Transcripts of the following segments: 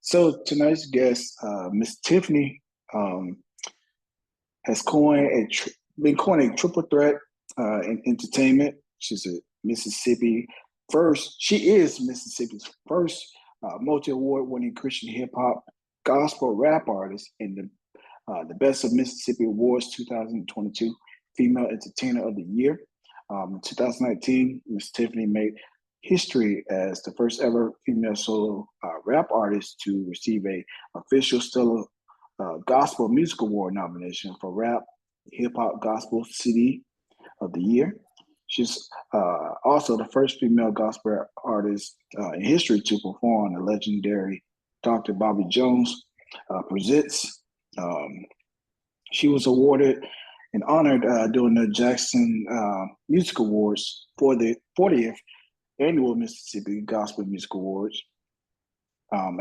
So tonight's guest, Miss Tiffany, um, has been coined a triple threat in entertainment. She's a Mississippi first. She is Mississippi's first multi-award winning Christian hip hop gospel rap artist and the Best of Mississippi Awards 2022 Female Entertainer of the Year. In 2019, Miss Tiffany made history as the first ever female solo rap artist to receive a official Stellar Gospel Music Award nomination for Rap Hip Hop Gospel CD of the Year. She's also the first female gospel artist in history to perform the legendary Dr. Bobby Jones Presents. She was awarded and honored during the Jackson Music Awards for the 40th annual Mississippi Gospel Music Awards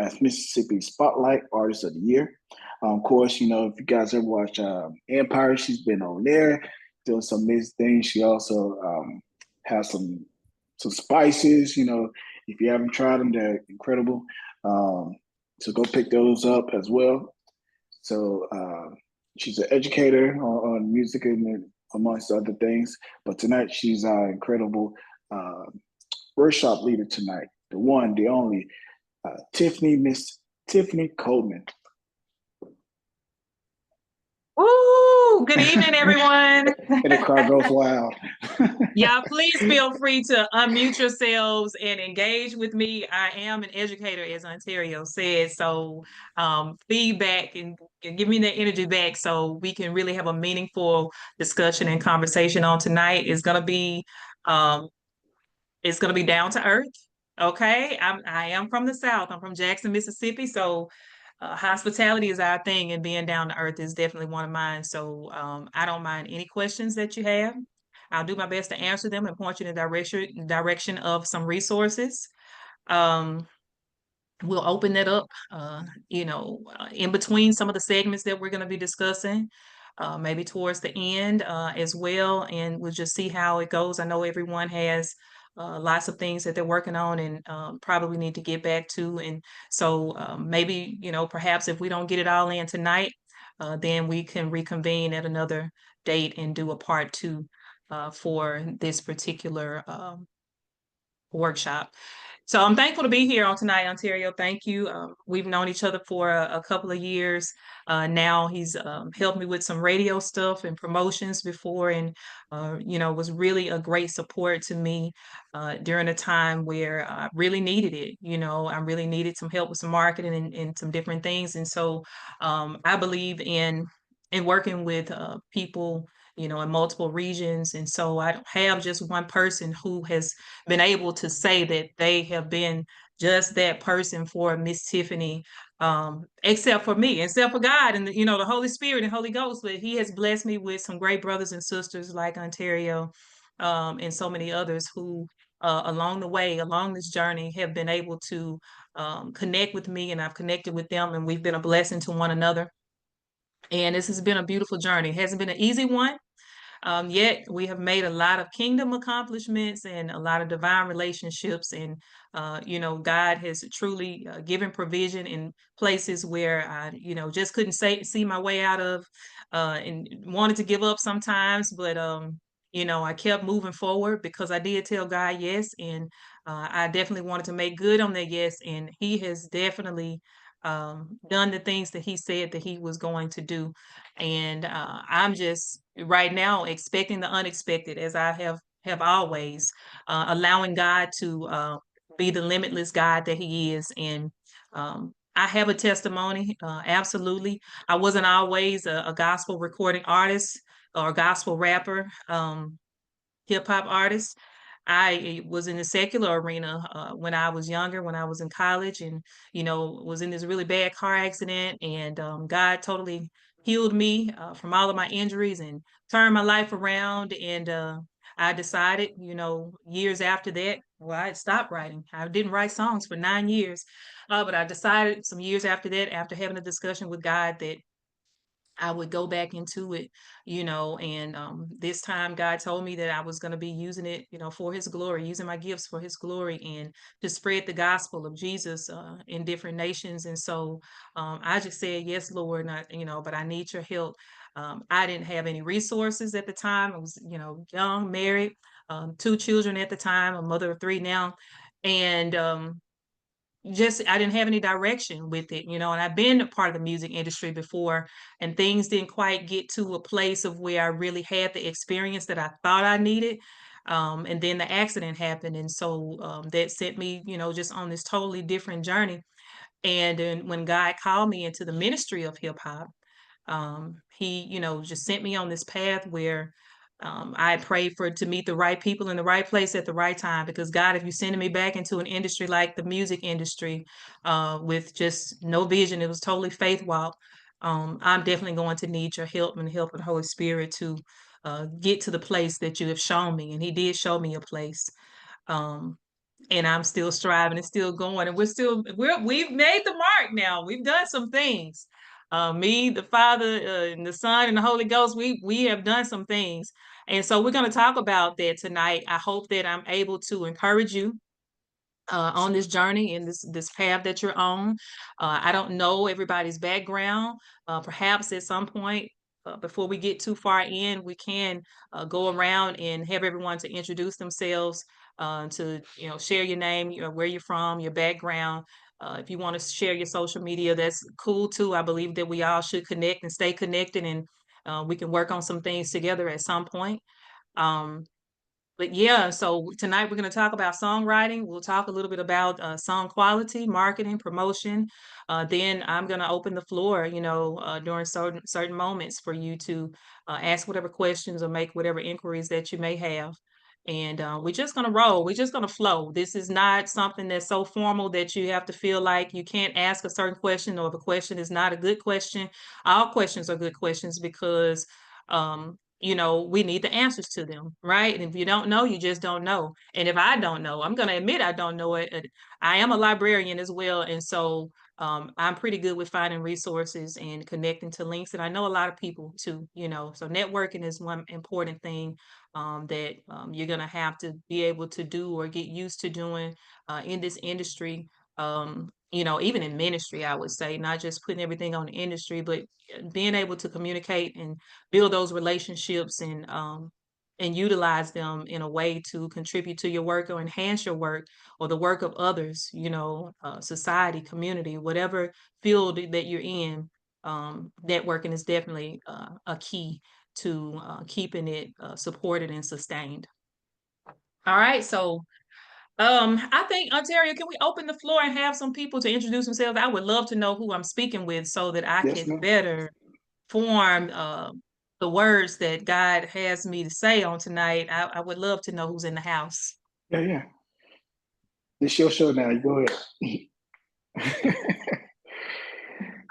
as Mississippi Spotlight Artist of the Year. Of course, if you guys ever watch Empire, she's been on there doing some amazing things. She also has some spices. If you haven't tried them, they're incredible. So go pick those up as well. So she's an educator on music and amongst other things. But tonight she's our incredible workshop leader tonight, the one, the only, Miss Tiffany Coleman. Ooh, good evening, everyone. And the crowd goes wild. Y'all, please feel free to unmute yourselves and engage with me. I am an educator, as Ontario said, so feedback and give me that energy back so we can really have a meaningful discussion and conversation on tonight. It's gonna be down to earth. Okay, I am from the South. I'm from Jackson, Mississippi, so hospitality is our thing, and being down to earth is definitely one of mine. So I don't mind any questions that you have. I'll do my best to answer them and point you in the direction of some resources. Um, we'll open that up, in between some of the segments that we're going to be discussing, maybe towards the end as well. And we'll just see how it goes. I know everyone has lots of things that they're working on and probably need to get back to. And so maybe, perhaps if we don't get it all in tonight, then we can reconvene at another date and do a part two for this particular workshop. So I'm thankful to be here on tonight, Ontario. Thank you. We've known each other for a couple of years now. He's helped me with some radio stuff and promotions before, and was really a great support to me during a time where I really needed it. I really needed some help with some marketing and some different things. And so I believe in working with people in multiple regions. And so I don't have just one person who has been able to say that they have been just that person for Miss Tiffany, except for me, except for God and the Holy Spirit and Holy Ghost. But He has blessed me with some great brothers and sisters like Ontario, and so many others who, along the way, along this journey, have been able to connect with me, and I've connected with them, and we've been a blessing to one another. And this has been a beautiful journey. It hasn't been an easy one. Yet we have made a lot of kingdom accomplishments and a lot of divine relationships. And, God has truly given provision in places where I, just couldn't see my way out of and wanted to give up sometimes. But, I kept moving forward because I did tell God yes. And I definitely wanted to make good on that yes. And He has definitely done the things that He said that He was going to do. And I'm just right now expecting the unexpected, as I have always, allowing God to be the limitless God that He is. And I have a testimony, absolutely. I wasn't always a gospel recording artist or gospel rapper, hip hop artist. I was in the secular arena when I was younger, when I was in college, and was in this really bad car accident. And God totally healed me from all of my injuries and turned my life around. And I decided, years after that, well, I had stopped writing. I didn't write songs for 9 years, but I decided some years after that, after having a discussion with God, that I would go back into it, and this time God told me that I was going to be using it, for his glory, using my gifts for his glory and to spread the gospel of Jesus in different nations. And so I just said, yes, Lord, and but I need your help. I didn't have any resources at the time. I was, young, married, 2 children at the time, a mother of 3 now. And just I didn't have any direction with it, and I've been a part of the music industry before, and things didn't quite get to a place of where I really had the experience that I thought I needed. And then the accident happened, and so that sent me, just on this totally different journey. And then when God called me into the ministry of hip hop, he, just sent me on this path where I prayed for to meet the right people in the right place at the right time. Because God, if you're sending me back into an industry like the music industry, with just no vision, it was totally faith walk. I'm definitely going to need your help and the help of the Holy Spirit to get to the place that you have shown me. And He did show me a place. Um, and I'm still striving and still going. And we've made the mark now. We've done some things. Me, the Father, and the Son, and the Holy Ghost. We have done some things, and so we're going to talk about that tonight. I hope that I'm able to encourage you on this journey and this path that you're on. I don't know everybody's background. Perhaps at some point, before we get too far in, we can go around and have everyone to introduce themselves, to share your name, where you're from, your background. If you want to share your social media, that's cool too. I believe that we all should connect and stay connected, and we can work on some things together at some point. Um, but yeah, so tonight we're going to talk about songwriting. We'll talk a little bit about song quality, marketing, promotion. Then I'm going to open the floor, during certain moments for you to ask whatever questions or make whatever inquiries that you may have. And we're just going to roll. We're just going to flow. This is not something that's so formal that you have to feel like you can't ask a certain question, or if a question is not a good question. All questions are good questions because we need the answers to them, right? And if you don't know, you just don't know. And if I don't know, I'm going to admit I don't know it. I am a librarian as well. And so I'm pretty good with finding resources and connecting to links. And I know a lot of people too, so networking is one important thing that you're going to have to be able to do or get used to doing in this industry. Even in ministry, I would say, not just putting everything on the industry, but being able to communicate and build those relationships and utilize them in a way to contribute to your work or enhance your work or the work of others, society, community, whatever field that you're in. Networking is definitely a key to keeping it supported and sustained. All right, so I think, Ontario, can we open the floor and have some people to introduce themselves? I would love to know who I'm speaking with so that I Yes, can ma'am. better form the words that God has me to say on tonight. I would love to know who's in the house. Yeah, yeah. It's your show now. You go ahead.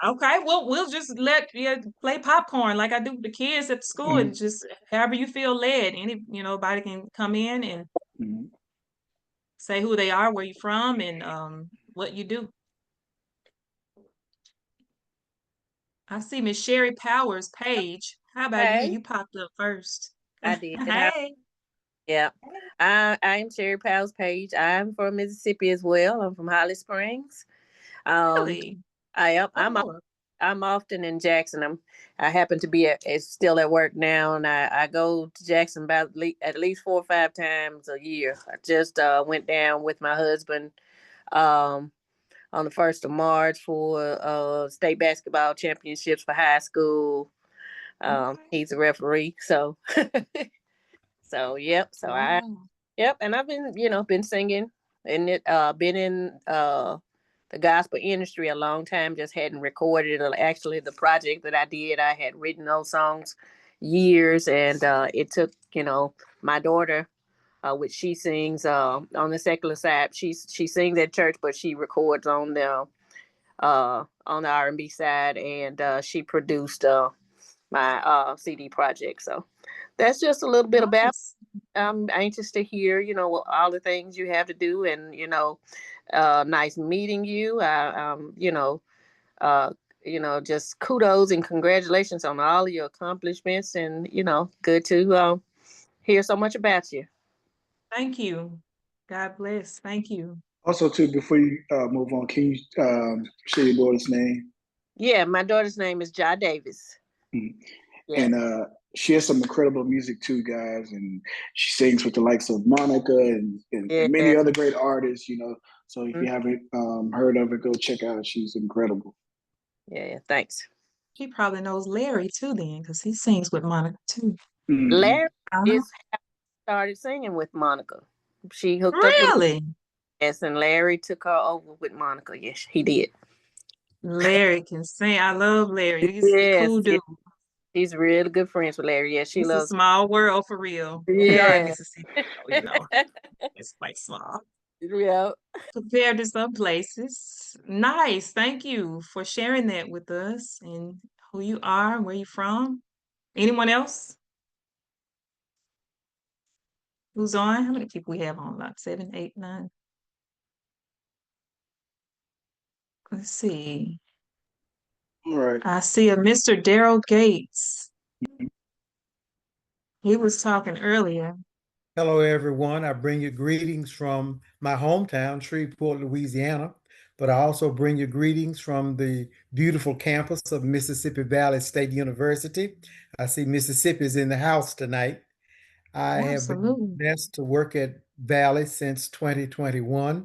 Okay, well, we'll just let you play popcorn like I do with the kids at the school, and Mhm, just however you feel led. Anybody can come in and mhm. say who they are, where you're from, and what you do. I see Miss Sherry Powers page. How about you? Hey, You popped up first. I did. Hey, Yeah. I'm Sherry Powell's Page. I'm from Mississippi as well. I'm from Holly Springs. Um, really? I am. Oh, I'm often in Jackson. I happen to be still at work now, and I go to Jackson about at least 4 or 5 times a year. I just went down with my husband um, on the 1st of March for state basketball championships for high school. okay. He's a referee, so yep. Wow. Yep, and I've been singing and been in the gospel industry a long time. Just hadn't recorded. Actually, the project that I did, I had written those songs years, and it took my daughter, which she sings on the secular side. She sings at church, but she records on the R&B side, and she produced my CD project. So that's just a little bit about. Nice. I'm anxious to hear, all the things you have to do, and nice meeting you. Uh, just kudos and congratulations on all of your accomplishments, and good to hear so much about you. Thank you. God bless. Thank you. Also, too, before you move on, can you share your daughter's name? Yeah, my daughter's name is Ja Davis. Mhm. Yeah. And she has some incredible music too, guys. And she sings with the likes of Monica and Yeah. many other great artists, So if Mhm. you haven't heard of her, go check out. She's incredible. Yeah, thanks. She probably knows Larry too then, because he sings with Monica too. Mhm. Larry Uh-huh. is started singing with Monica. She hooked up with Really? Yes, and Larry took her over with Monica. Yes, he did. Larry can sing. I love Larry. He's a Yes, cool dude. he's really good friends with Larry. Yes, she It's a loves. small world for real. We are in Yeah. Mississippi, it's quite small Yeah. compared to some places. Nice. Thank you for sharing that with us and who you are, where you from. Anyone else? Who's on? How many people we have on? About 7, 8, 9. Let's see. All right. I see a Mr. Daryl Gates. He was talking earlier. Hello, everyone. I bring you greetings from my hometown, Shreveport, Louisiana, but I also bring you greetings from the beautiful campus of Mississippi Valley State University. I see Mississippi is in the house tonight. I have been Absolutely. blessed to work at Valley since 2021.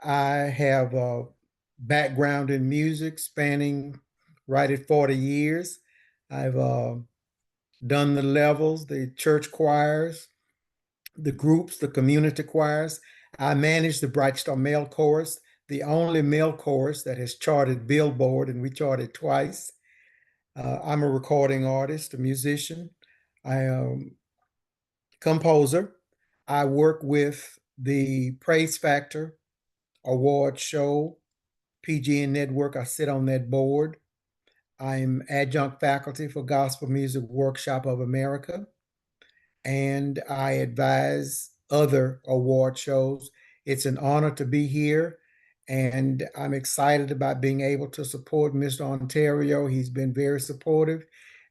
I have a background in music spanning right at 40 years. I've done the levels, the church choirs, the groups, the community choirs. I manage the Bright Star Male Chorus, the only male chorus that has charted Billboard, and we charted twice. I'm a recording artist, a musician. I am composer. I work with the Praise Factor Award Show, PGN Network. I sit on that board. I'm adjunct faculty for Gospel Music Workshop of America, and I advise other award shows. It's an honor to be here, and I'm excited about being able to support Mr. Ontario. He's been very supportive,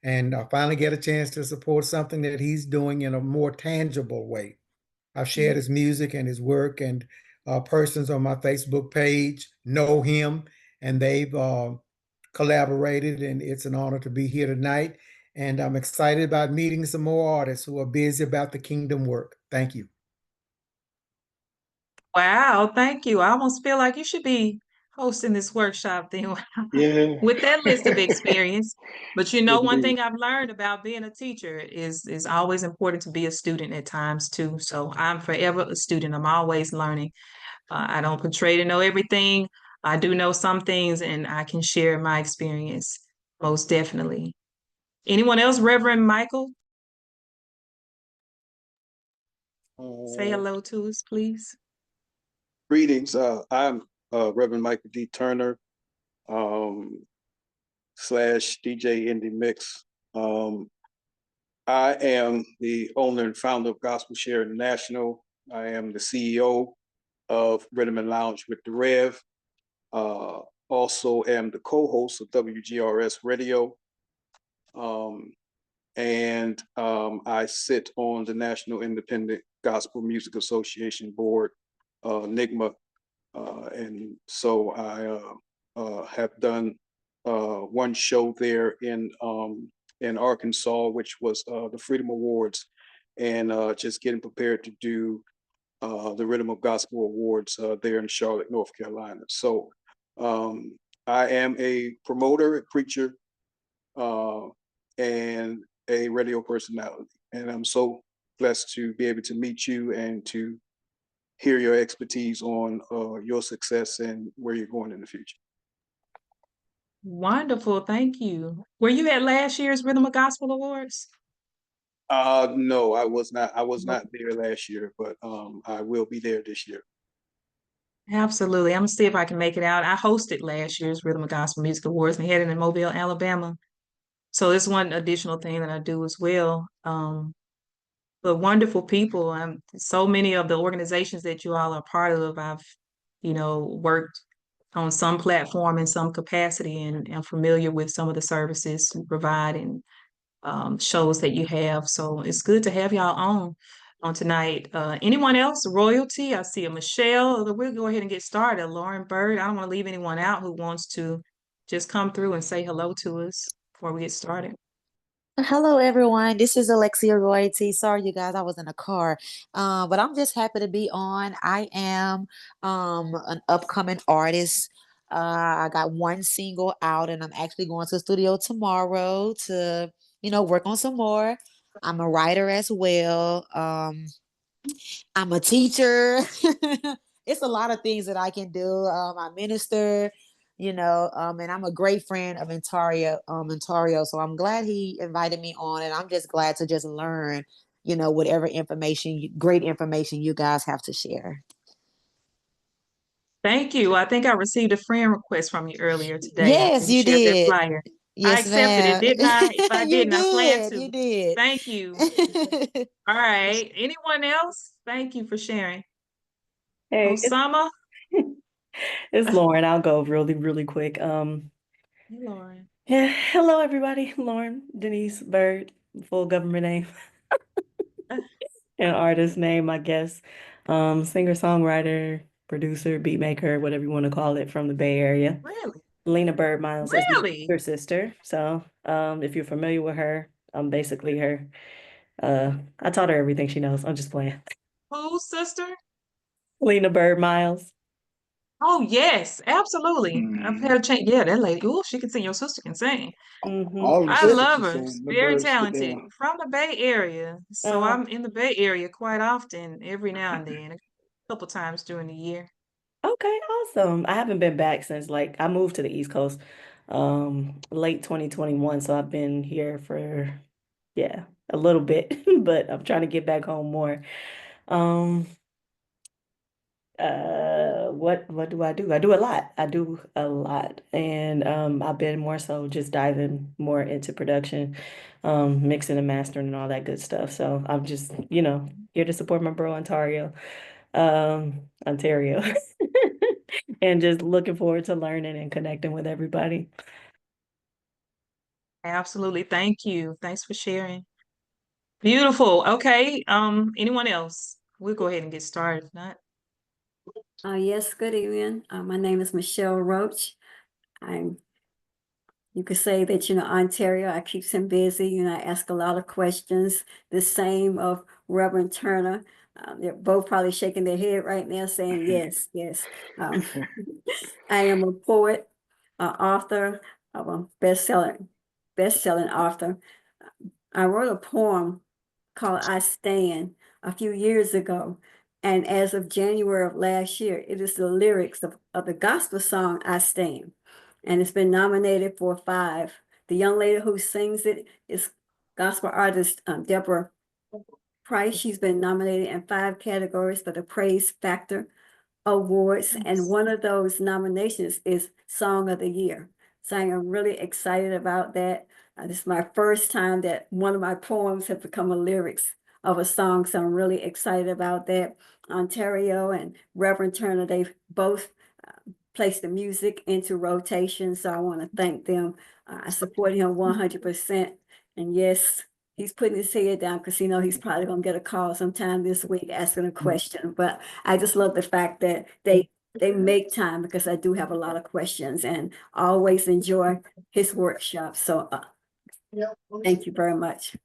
and I finally get a chance to support something that he's doing in a more tangible way. I've shared his music and his work, and persons on my Facebook page know him, and they've collaborated, and it's an honor to be here tonight. And I'm excited about meeting some more artists who are busy about the kingdom work. Thank you. Wow, thank you. I almost feel like you should be hosting this workshop then Yeah. with that list of experience. But one Indeed. thing I've learned about being a teacher is always important to be a student at times too. So I'm forever a student. I'm always learning. I don't portray to know everything. I do know some things, and I can share my experience most definitely. Anyone else? Reverend Michael, say hello to us, please. Greetings. I'm Reverend Michael D. Turner, slash DJ Indie Mix. I am the owner and founder of Gospel Share International. I am the CEO of Rhythm and Lounge with the Rev. Also am the co-host of WGRS Radio. I sit on the National Independent Gospel Music Association Board, NIGMA. And so I have done one show there in Arkansas, which was the Freedom Awards, and just getting prepared to do the Rhythm of Gospel Awards there in Charlotte, North Carolina. So I am a promoter, a preacher, and a radio personality. And I'm so blessed to be able to meet you and to hear your expertise on your success and where you're going in the future. Wonderful, thank you. Were you at last year's Rhythm of Gospel Awards? No, I was not. I was not there last year, but I will be there this year. Absolutely. I'm gonna see if I can make it out. I hosted last year's Rhythm of Gospel Music Awards, and they had it in Mobile, Alabama. So it's one additional thing that I do as well. But wonderful people. So many of the organizations that you all are part of, I've, worked on some platform in some capacity, and am familiar with some of the services you provide and shows that you have. So it's good to have y'all on tonight. Anyone else? Royalty? I see a Michelle. We'll go ahead and get started. Lauren Bird. I don't want to leave anyone out who wants to just come through and say hello to us before we get started. Hello, everyone. This is Alexia Royalty. Sorry, you guys, I was in a car, but I'm just happy to be on. I am an upcoming artist. I got one single out, and I'm actually going to the studio tomorrow to, work on some more. I'm a writer as well. I'm a teacher. It's a lot of things that I can do. I minister, and I'm a great friend of Ontario. So I'm glad he invited me on, and I'm just glad to just learn, whatever great information you guys have to share. Thank you. I think I received a friend request from you earlier today after Yes, you you shared that did. flyer. I Yes, accepted it, ma'am. didn't I? If I You didn't, I plan did. to. You did. Thank you. All right. Anyone else? Thank you for sharing. Hey, Osama? it's Lauren. I'll go really, really quick. Hey, Lauren. Yeah, hello everybody. Lauren Denise Bird, full government name and artist name, I guess. Singer, songwriter, producer, beat maker, whatever you want to call it, from the Bay Area. Really? Lena Bird Miles is Really? her sister. So, if you're familiar with her, I'm basically her. I taught her everything she knows. I'm just playing. Whose sister? Lena Bird Miles. Oh, yes, absolutely. I've had a chance. Yeah, that lady. Oh, she can sing. Your sister can sing. All them I sisters love can her. sing. The Very birds get talented. down. From the Bay Area. So I'm in the Bay Area quite often, every now and then, a couple times during the year. Okay, awesome. I haven't been back since I moved to the East Coast late 2021, so I've been here for a little bit, but I'm trying to get back home more. Um what do I do? I do a lot. I do a lot. And I've been more so just diving more into production, mixing and mastering and all that good stuff. So I'm just, here to support my bro Ontario. And just looking forward to learning and connecting with everybody. Absolutely. Thank you. Thanks for sharing. Beautiful. Okay. Anyone else? We'll go ahead and get started. If not, Yes, good evening. My name is Michelle Roach. You could say that, Ontario, I keeps him busy, I ask a lot of questions. The same of Reverend Turner. They're both probably shaking their head right now saying, yes, yes. I am a poet, author of a best-selling author. I wrote a poem called I Stand a few years ago. And as of January of last year, it is the lyrics of the gospel song I Stand. And it's been nominated for 5. The young lady who sings it is gospel artist Deborah Price. She's been nominated in 5 categories for the Praise Factor Awards. And one of those nominations is Song of the Year. So I am really excited about that. This is my first time that one of my poems have become a lyrics of a song. So I'm really excited about that. Ontario and Reverend Turner, they've both placed the music into rotation. So I want to thank them. I support him 100%. And yes, he's putting his head down because he's probably going to get a call sometime this week asking a question. But I just love the fact that they make time, because I do have a lot of questions, and I always enjoy his workshops. So thank you very much.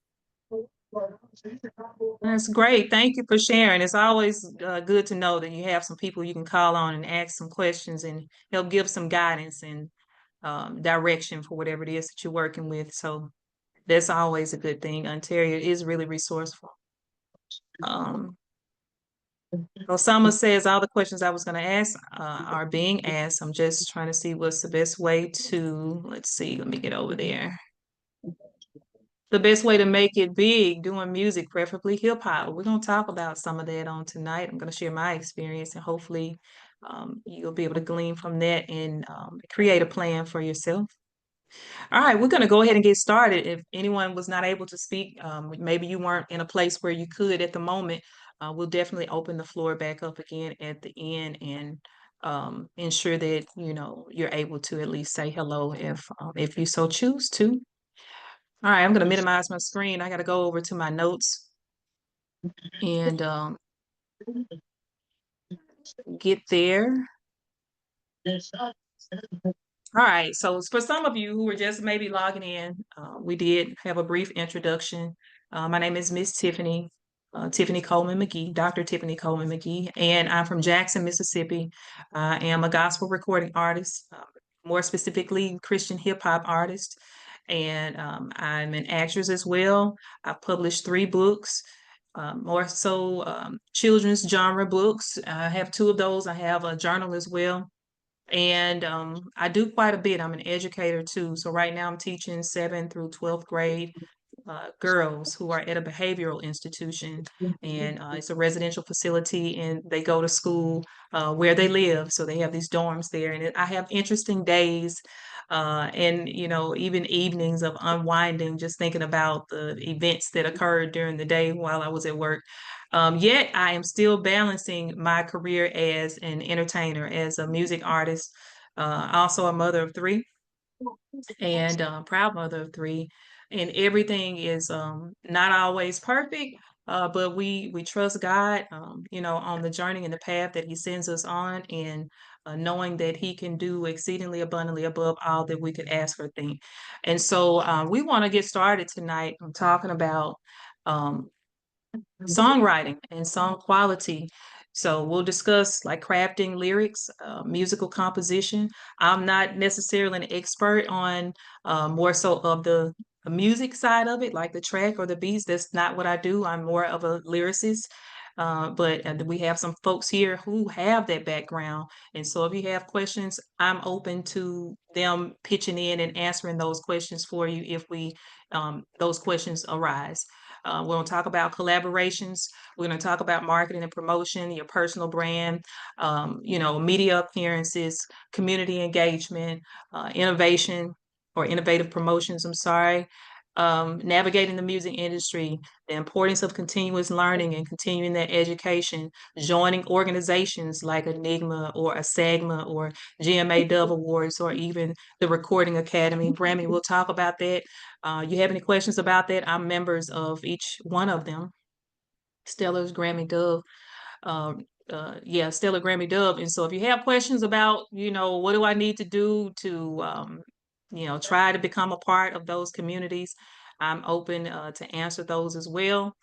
that's great. Thank you for sharing. It's always good to know that you have some people you can call on and ask some questions and help give some guidance and direction for whatever it is that you're working with. So that's always a good thing. Ontario is really resourceful. Osama says all the questions I was going to ask are being asked. I'm just trying to see what's the best way to, let's see, let me get over there. The best way to make it big, doing music, preferably hip hop. We're going to talk about some of that on tonight. I'm going to share my experience, and hopefully you'll be able to glean from that and create a plan for yourself. All right, we're going to go ahead and get started. If anyone was not able to speak, maybe you weren't in a place where you could at the moment, we'll definitely open the floor back up again at the end, and ensure that, you know, you're able to at least say hello if you so choose to. All right, I'm going to minimize my screen. I got to go over to my notes and get there. All right, so for some of you who are just maybe logging in, we did have a brief introduction. My name is Miz Tiffany, Tiffany Coleman McGee, Dr. Tiffany Coleman McGee, and I'm from Jackson, Mississippi. I am a gospel recording artist, more specifically Christian hip hop artist, and I'm an actress as well. I've published 3 books. More so children's genre books. I have 2 of those. I have a journal as well. And I do quite a bit. I'm an educator too. So right now I'm teaching 7th through 12th grade girls who are at a behavioral institution, and it's a residential facility, and they go to school where they live. So they have these dorms there, and I have interesting days and, you know, even evenings of unwinding, just thinking about the events that occurred during the day while I was at work. Yet I am still balancing my career as an entertainer, as a music artist, also a mother of 3, and proud mother of 3. And everything is not always perfect, but we trust God, you know, on the journey and the path that He sends us on, and knowing that He can do exceedingly abundantly above all that we could ask or think. And so we want to get started tonight. I'm talking about um, songwriting and song quality. So we'll discuss like crafting lyrics, musical composition. I'm not necessarily an expert on more so of the music side of it, like the track or the beats. That's not what I do. I'm more of a lyricist. But we have some folks here who have that background. And so if you have questions, I'm open to them pitching in and answering those questions for you if those questions arise. We're going to talk about collaborations. We're going to talk about marketing and promotion, your personal brand, you know, media appearances, community engagement, innovation or innovative promotions. I'm sorry. Navigating the music industry, the importance of continuous learning and continuing that education, joining organizations like Enigma or a SAGMA or GMA Dove Awards, or even the Recording Academy. Grammy, we'll talk about that. You have any questions about that? I'm members of each one of them. Stellar's, Grammy, Dove, yeah, Stellar, Grammy, Dove. And so if you have questions about, you know, what do I need to do to, you know, try to become a part of those communities, I'm open to answer those as well.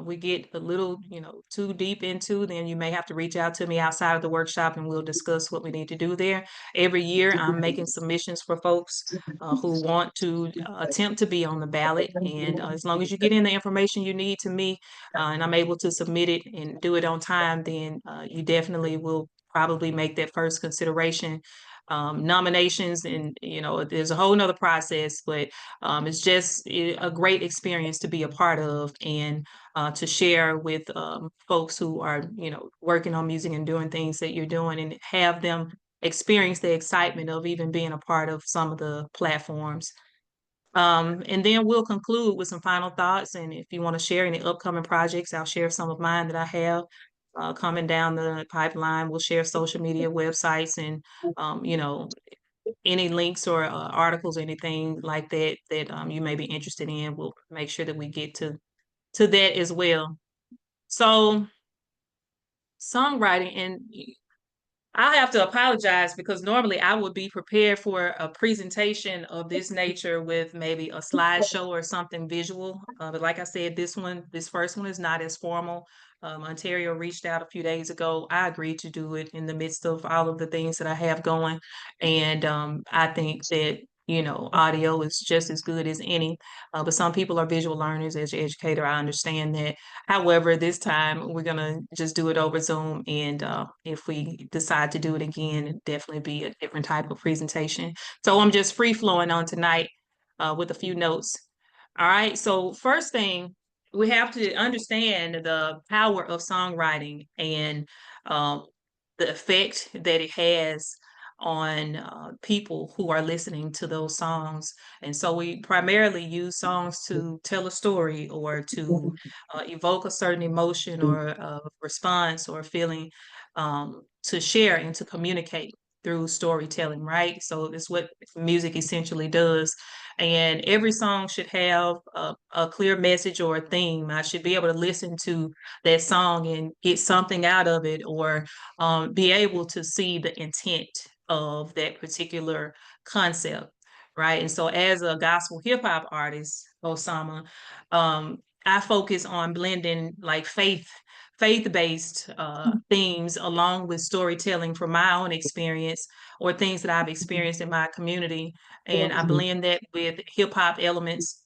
We get a little, you know, too deep into, then you may have to reach out to me outside of the workshop and we'll discuss what we need to do there. Every year I'm making submissions for folks who want to attempt to be on the ballot. And as long as you get in the information you need to me, and I'm able to submit it and do it on time, then you definitely will probably make that first consideration. Nominations, and you know, there's a whole nother process, but it's just a great experience to be a part of, and to share with folks who are, you know, working on music and doing things that you're doing, and have them experience the excitement of even being a part of some of the platforms. And then we'll conclude with some final thoughts. And if you want to share any upcoming projects, I'll share some of mine that I have coming down the pipeline. We'll share social media websites and, you know, any links or articles, anything like that that you may be interested in. We'll make sure that we get to that as well. So songwriting, and I have to apologize because normally I would be prepared for a presentation of this nature with maybe a slideshow or something visual. But like I said, this first one is not as formal. Ontario reached out a few days ago. I agreed to do it in the midst of all of the things that I have going. And I think that, you know, audio is just as good as any. But some people are visual learners. As your educator, I understand that. However, this time we're gonna just do it over Zoom, and if we decide to do it again, it'd definitely be a different type of presentation. So I'm just free flowing on tonight with a few notes. All right, so first thing, we have to understand the power of songwriting and um, the effect that it has on people who are listening to those songs. And so we primarily use songs to tell a story or to evoke a certain emotion or a response or feeling. to share and to communicate through storytelling, right? So it's what music essentially does. And every song should have a clear message or a theme. I should be able to listen to that song and get something out of it, or be able to see the intent of that particular concept, right? And so as a gospel hip hop artist, Osama, I focus on blending like faith-based themes along with storytelling from my own experience or things that I've experienced in my community. And I blend that with hip hop elements,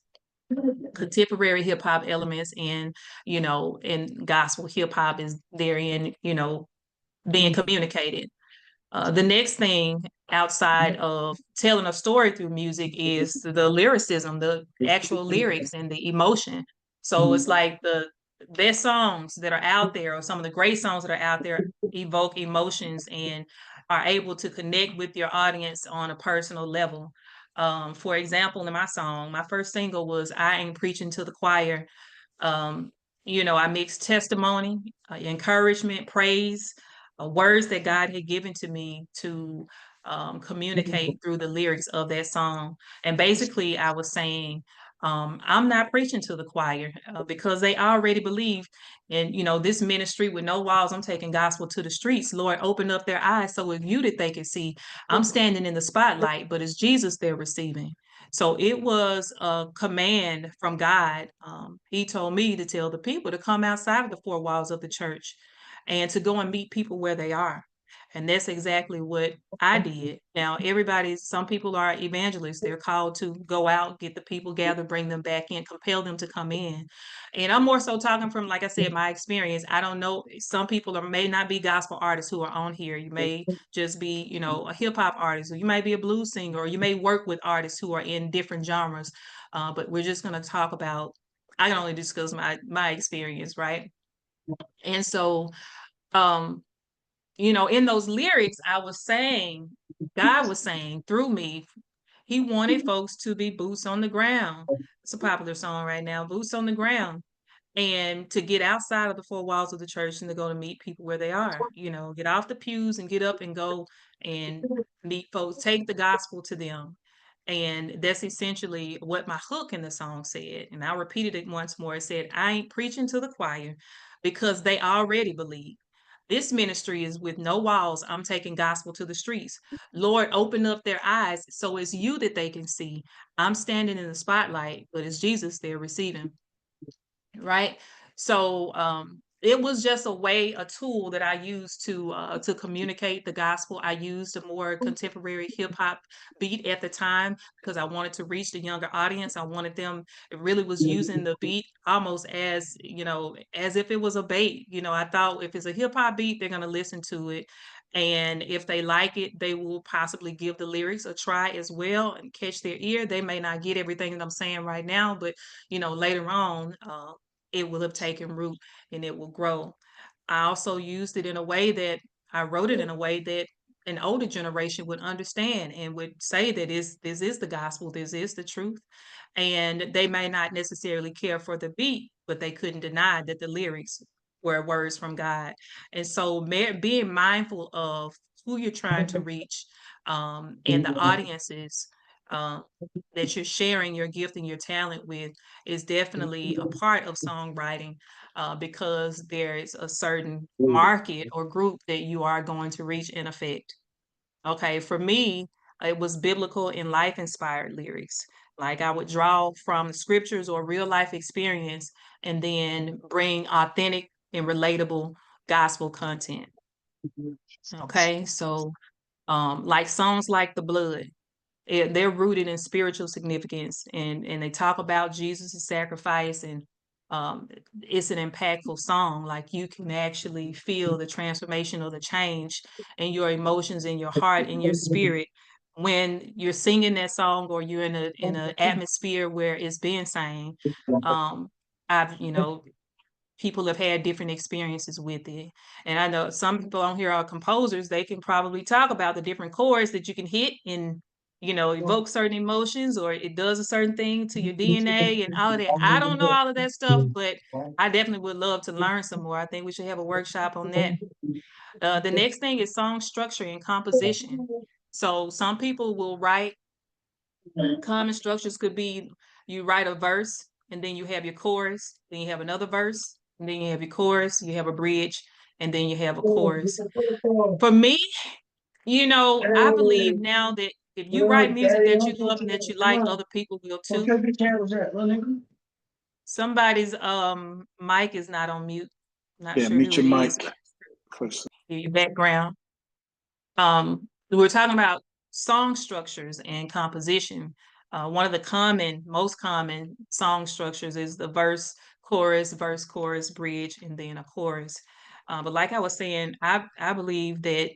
contemporary hip hop elements, and, and gospel hip hop is therein, being communicated. The next thing outside of telling a story through music is the lyricism, the actual lyrics and the emotion. So it's like the best songs that are out there, or some of the great songs that are out there, evoke emotions and are able to connect with your audience on a personal level. For example, in my song, my first single was I Ain't Preaching to the Choir. um, I mixed testimony, encouragement, praise, words that God had given to me to communicate through the lyrics of that song. And basically, I was saying, I'm not preaching to the choir, because they already believe in, this ministry with no walls. I'm taking gospel to the streets. Lord, open up their eyes so it's you that they can see. I'm standing in the spotlight, but it's Jesus they're receiving. So it was a command from God. He told me to tell the people to come outside of the four walls of the church and to go and meet people where they are. And that's exactly what I did. Now, some people are evangelists. They're called to go out, get the people gathered, bring them back in, compel them to come in. And I'm more so talking from, like I said, my experience. I don't know. Some people may not be gospel artists who are on here. You may just be, a hip hop artist, or you may be a blues singer, or you may work with artists who are in different genres. But we're just going to talk about, I can only discuss my experience, right? And so, um, in those lyrics, God was saying through me, he wanted folks to be boots on the ground. It's a popular song right now, boots on the ground, and to get outside of the four walls of the church and to go to meet people where they are, get off the pews and get up and go and meet folks, take the gospel to them. And that's essentially what my hook in the song said. And I repeated it once more. It said, I ain't preaching to the choir because they already believe. This ministry is with no walls. I'm taking gospel to the streets. Lord, open up their eyes so it's you that they can see. I'm standing in the spotlight, but it's Jesus they're receiving. Right. So it was just a tool that I used to communicate the gospel. I used a more contemporary hip hop beat at the time because I wanted to reach the younger audience. I wanted them, it really was using the beat almost as, as if it was a bait. I thought if it's a hip hop beat, they're going to listen to it. And if they like it, they will possibly give the lyrics a try as well and catch their ear. They may not get everything that I'm saying right now, but later on, it will have taken root and it will grow. I also used it in a way that I wrote it in a way that an older generation would understand and would say that this is the gospel, this is the truth. And they may not necessarily care for the beat, but they couldn't deny that the lyrics were words from God. And so being mindful of who you're trying to reach, and the audiences um, that you're sharing your gift and your talent with is definitely a part of songwriting, because there is a certain market or group that you are going to reach in effect. Okay, for me, it was biblical and life inspired lyrics. Like I would draw from scriptures or real life experience and then bring authentic and relatable gospel content. Okay, so like songs like The Blood, they're rooted in spiritual significance, and they talk about Jesus' sacrifice, and um, it's an impactful song. Like you can actually feel the transformation or the change in your emotions, in your heart, in your spirit when you're singing that song, or you're in a atmosphere where it's being sang. Um, I've people have had different experiences with it. And I know some people on here are composers. They can probably talk about the different chords that you can hit and, evoke certain emotions, or it does a certain thing to your DNA and all of that. I don't know all of that stuff, but I definitely would love to learn some more. I think we should have a workshop on that. The next thing is song structure and composition. So some people will write common structures could be you write a verse and then you have your chorus, then you have another verse, and then you have your chorus, you have a bridge, and then you have a chorus. For me, I believe now that if you write music that you love and that you like, other people will too. Somebody's mic is not on mute. Not Yeah, sure mute who your it mic. is. First. Your background. We're talking about song structures and composition. One of the most common song structures is the verse, chorus, bridge, and then a chorus. But like I was saying, I believe that,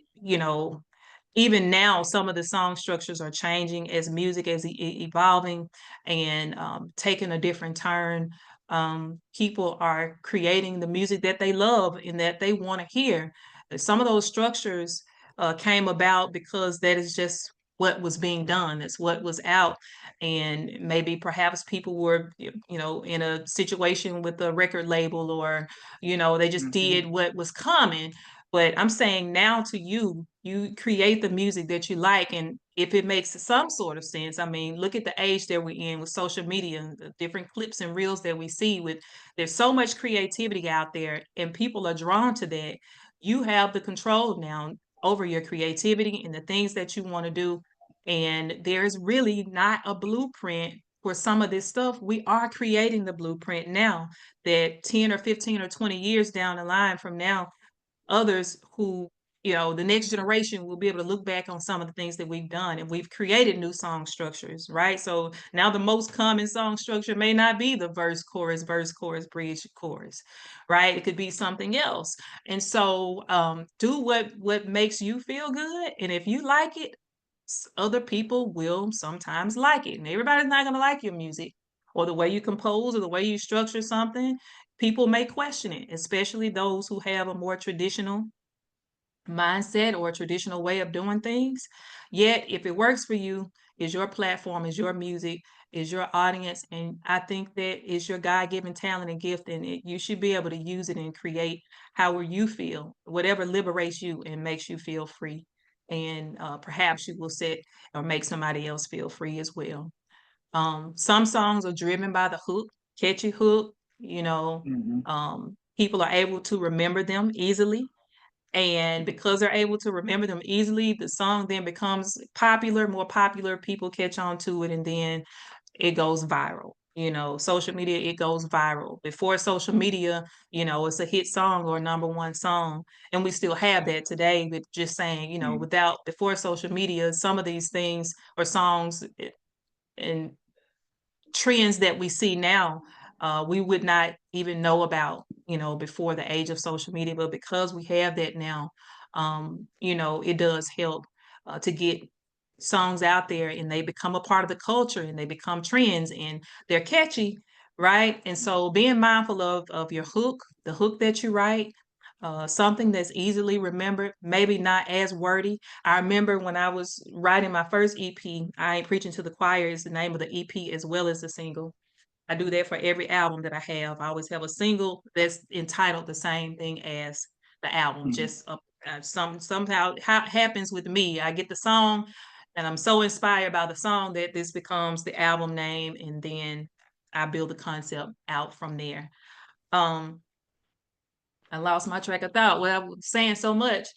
even now, some of the song structures are changing as music is evolving and taking a different turn. People are creating the music that they love and that they want to hear. Some of those structures came about because that is just what was being done. That's what was out. And maybe perhaps people were, in a situation with a record label or, they just did what was common. But I'm saying now to you, you create the music that you like. And if it makes some sort of sense, I mean, look at the age that we're in with social media and the different clips and reels that we see there's so much creativity out there and people are drawn to that. You have the control now over your creativity and the things that you want to do. And there's really not a blueprint for some of this stuff. We are creating the blueprint now that 10 or 15 or 20 years down the line from now, others who, the next generation will be able to look back on some of the things that we've done and we've created new song structures, right? So now the most common song structure may not be the verse, chorus, bridge, chorus, right? It could be something else. And so do what makes you feel good. And if you like it, other people will sometimes like it. And everybody's not going to like your music or the way you compose or the way you structure something. People may question it, especially those who have a more traditional mindset or a traditional way of doing things. Yet, if it works for you, is your platform, is your music, is your audience, and I think that is your God-given talent and gift, and you should be able to use it and create however you feel, whatever liberates you and makes you feel free. And perhaps you will set or make somebody else feel free as well. Some songs are driven by the hook, catchy hook, people are able to remember them easily. And because they're able to remember them easily, the song then becomes popular, more popular, people catch on to it, and then it goes viral. Social media, it goes viral. Before social media, it's a hit song or a number one song. And we still have that today, but just saying, before social media, some of these things or songs and trends that we see now, we would not even know about, before the age of social media. But because we have that now, it does help to get songs out there and they become a part of the culture and they become trends and they're catchy, right? And so being mindful of your hook, the hook that you write, something that's easily remembered, maybe not as wordy. I remember when I was writing my first EP, I Ain't Preaching to the Choir is the name of the EP as well as the single. I do that for every album that I have. I always have a single that's entitled the same thing as the album. Just somehow happens with me. I get the song, and I'm so inspired by the song that this becomes the album name, and then I build the concept out from there. I lost my track of thought. Well, I was saying so much.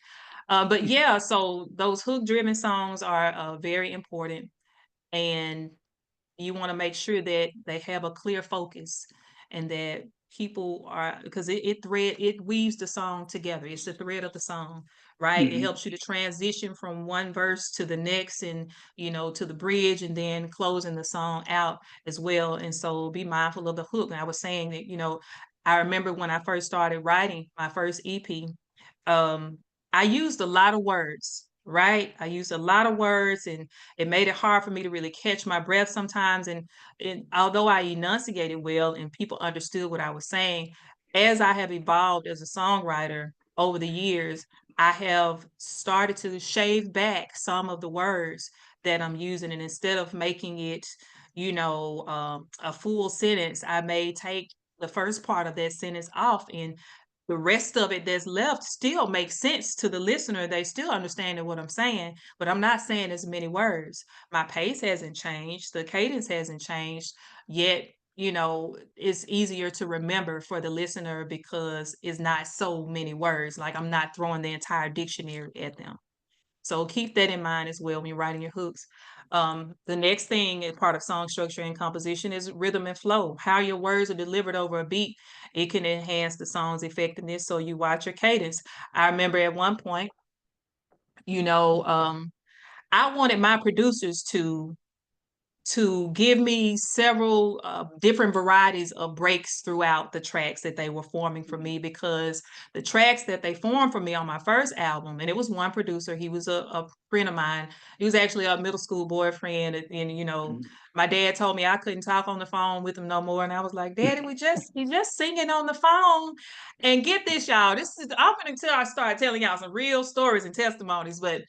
But yeah, so those hook driven songs are very important. And you want to make sure that they have a clear focus and that people are, because it weaves the song together. It's the thread of the song, right? It helps you to transition from one verse to the next and, to the bridge and then closing the song out as well. And so be mindful of the hook. And I was saying that, I remember when I first started writing my first EP, um, I used a lot of words, right? I used a lot of words and it made it hard for me to really catch my breath sometimes. And although I enunciated well and people understood what I was saying, as I have evolved as a songwriter over the years, I have started to shave back some of the words that I'm using. And instead of making it, a full sentence, I may take the first part of that sentence off and the rest of it that's left still makes sense to the listener. They still understand what I'm saying, but I'm not saying as many words. My pace hasn't changed. The cadence hasn't changed yet. It's easier to remember for the listener because it's not so many words. Like I'm not throwing the entire dictionary at them. So keep that in mind as well when you're writing your hooks. The next thing as part of song structure and composition is rhythm and flow. How your words are delivered over a beat, it can enhance the song's effectiveness. So you watch your cadence. I remember at one point, I wanted my producers to give me several different varieties of breaks throughout the tracks that they were forming for me, because the tracks that they formed for me on my first album, and it was one producer, he was a friend of mine. He was actually a middle school boyfriend, and my dad told me I couldn't talk on the phone with him no more, and I was like, Daddy, he's just singing on the phone. And get this, y'all, I'm gonna start telling y'all some real stories and testimonies. But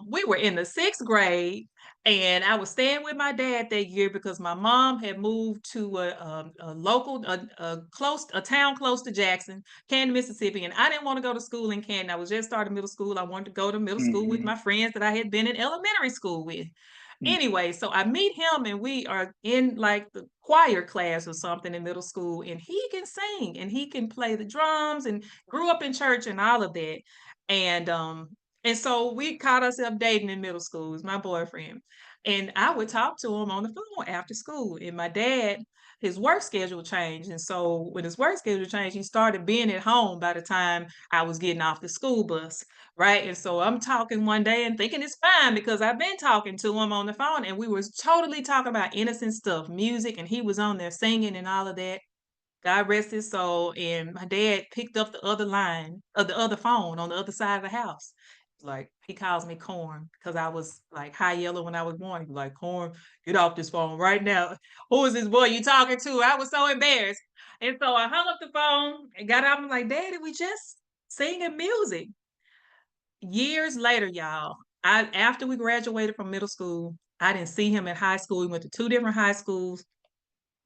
we were in the sixth grade, and I was staying with my dad that year because my mom had moved to a town close to Jackson, Canton, Mississippi, and I didn't want to go to school in Canton. I was just starting middle school. I wanted to go to middle school with my friends that I had been in elementary school with. Anyway, so I meet him and we are in like the choir class or something in middle school, and he can sing and he can play the drums and grew up in church and all of that. And so we caught ourselves dating in middle school. He was my boyfriend. And I would talk to him on the phone after school. And my dad, his work schedule changed. And so when his work schedule changed, he started being at home by the time I was getting off the school bus. Right. And so I'm talking one day and thinking it's fine because I've been talking to him on the phone, and we were totally talking about innocent stuff, music, and he was on there singing and all of that. God rest his soul. And my dad picked up the other line of the other phone on the other side of the house. Like he calls me Corn because I was like high yellow when I was born. He's like, Corn, get off this phone right now. Who is this boy you talking to? I was so embarrassed. And so I hung up the phone and got out. I'm like, Daddy, we just singing music. Years later, y'all, after we graduated from middle school, I didn't see him in high school. We went to two different high schools.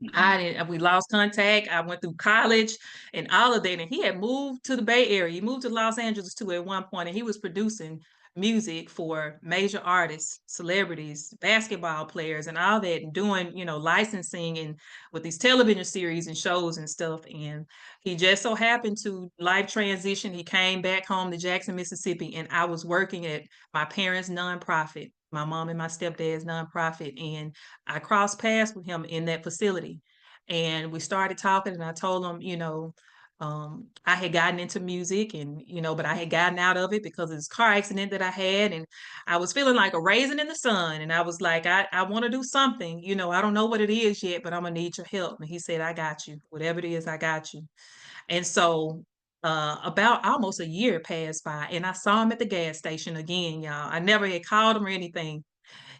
We lost contact. I went through college and all of that. And he had moved to the Bay Area. He moved to Los Angeles too at one point, and he was producing music for major artists, celebrities, basketball players, and all that, and doing, licensing and with these television series and shows and stuff. And he just so happened to life transition. He came back home to Jackson, Mississippi, and I was working at my parents' nonprofit, my mom and my stepdad's nonprofit, and I crossed paths with him in that facility. And we started talking, and I told him, I had gotten into music and, but I had gotten out of it because of this car accident that I had. And I was feeling like a raisin in the sun. And I was like, I want to do something, I don't know what it is yet, but I'm going to need your help. And he said, I got you. Whatever it is, I got you. And so about almost a year passed by, and I saw him at the gas station again, y'all. I never had called him or anything,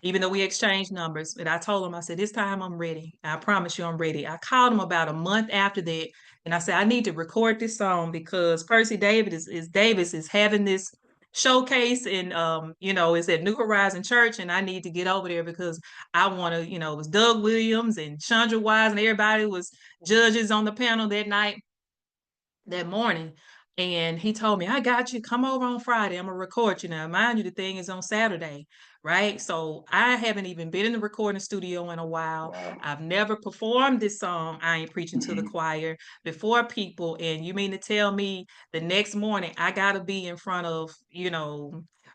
even though we exchanged numbers. But I told him, I said, this time I'm ready. I promise you I'm ready. I called him about a month after that, and I said, I need to record this song because Percy Davis is having this showcase, and it's at New Horizon Church, and I need to get over there because I want to, it was Doug Williams and Chandra Wise and everybody was judges on the panel that morning. And he told me, I got you. Come over on Friday. I'm going to record you now. Mind you, the thing is on Saturday, right? So I haven't even been in the recording studio in a while. Wow. I've never performed this song, I Ain't Preaching to the Choir, before people. And you mean to tell me the next morning I got to be in front of,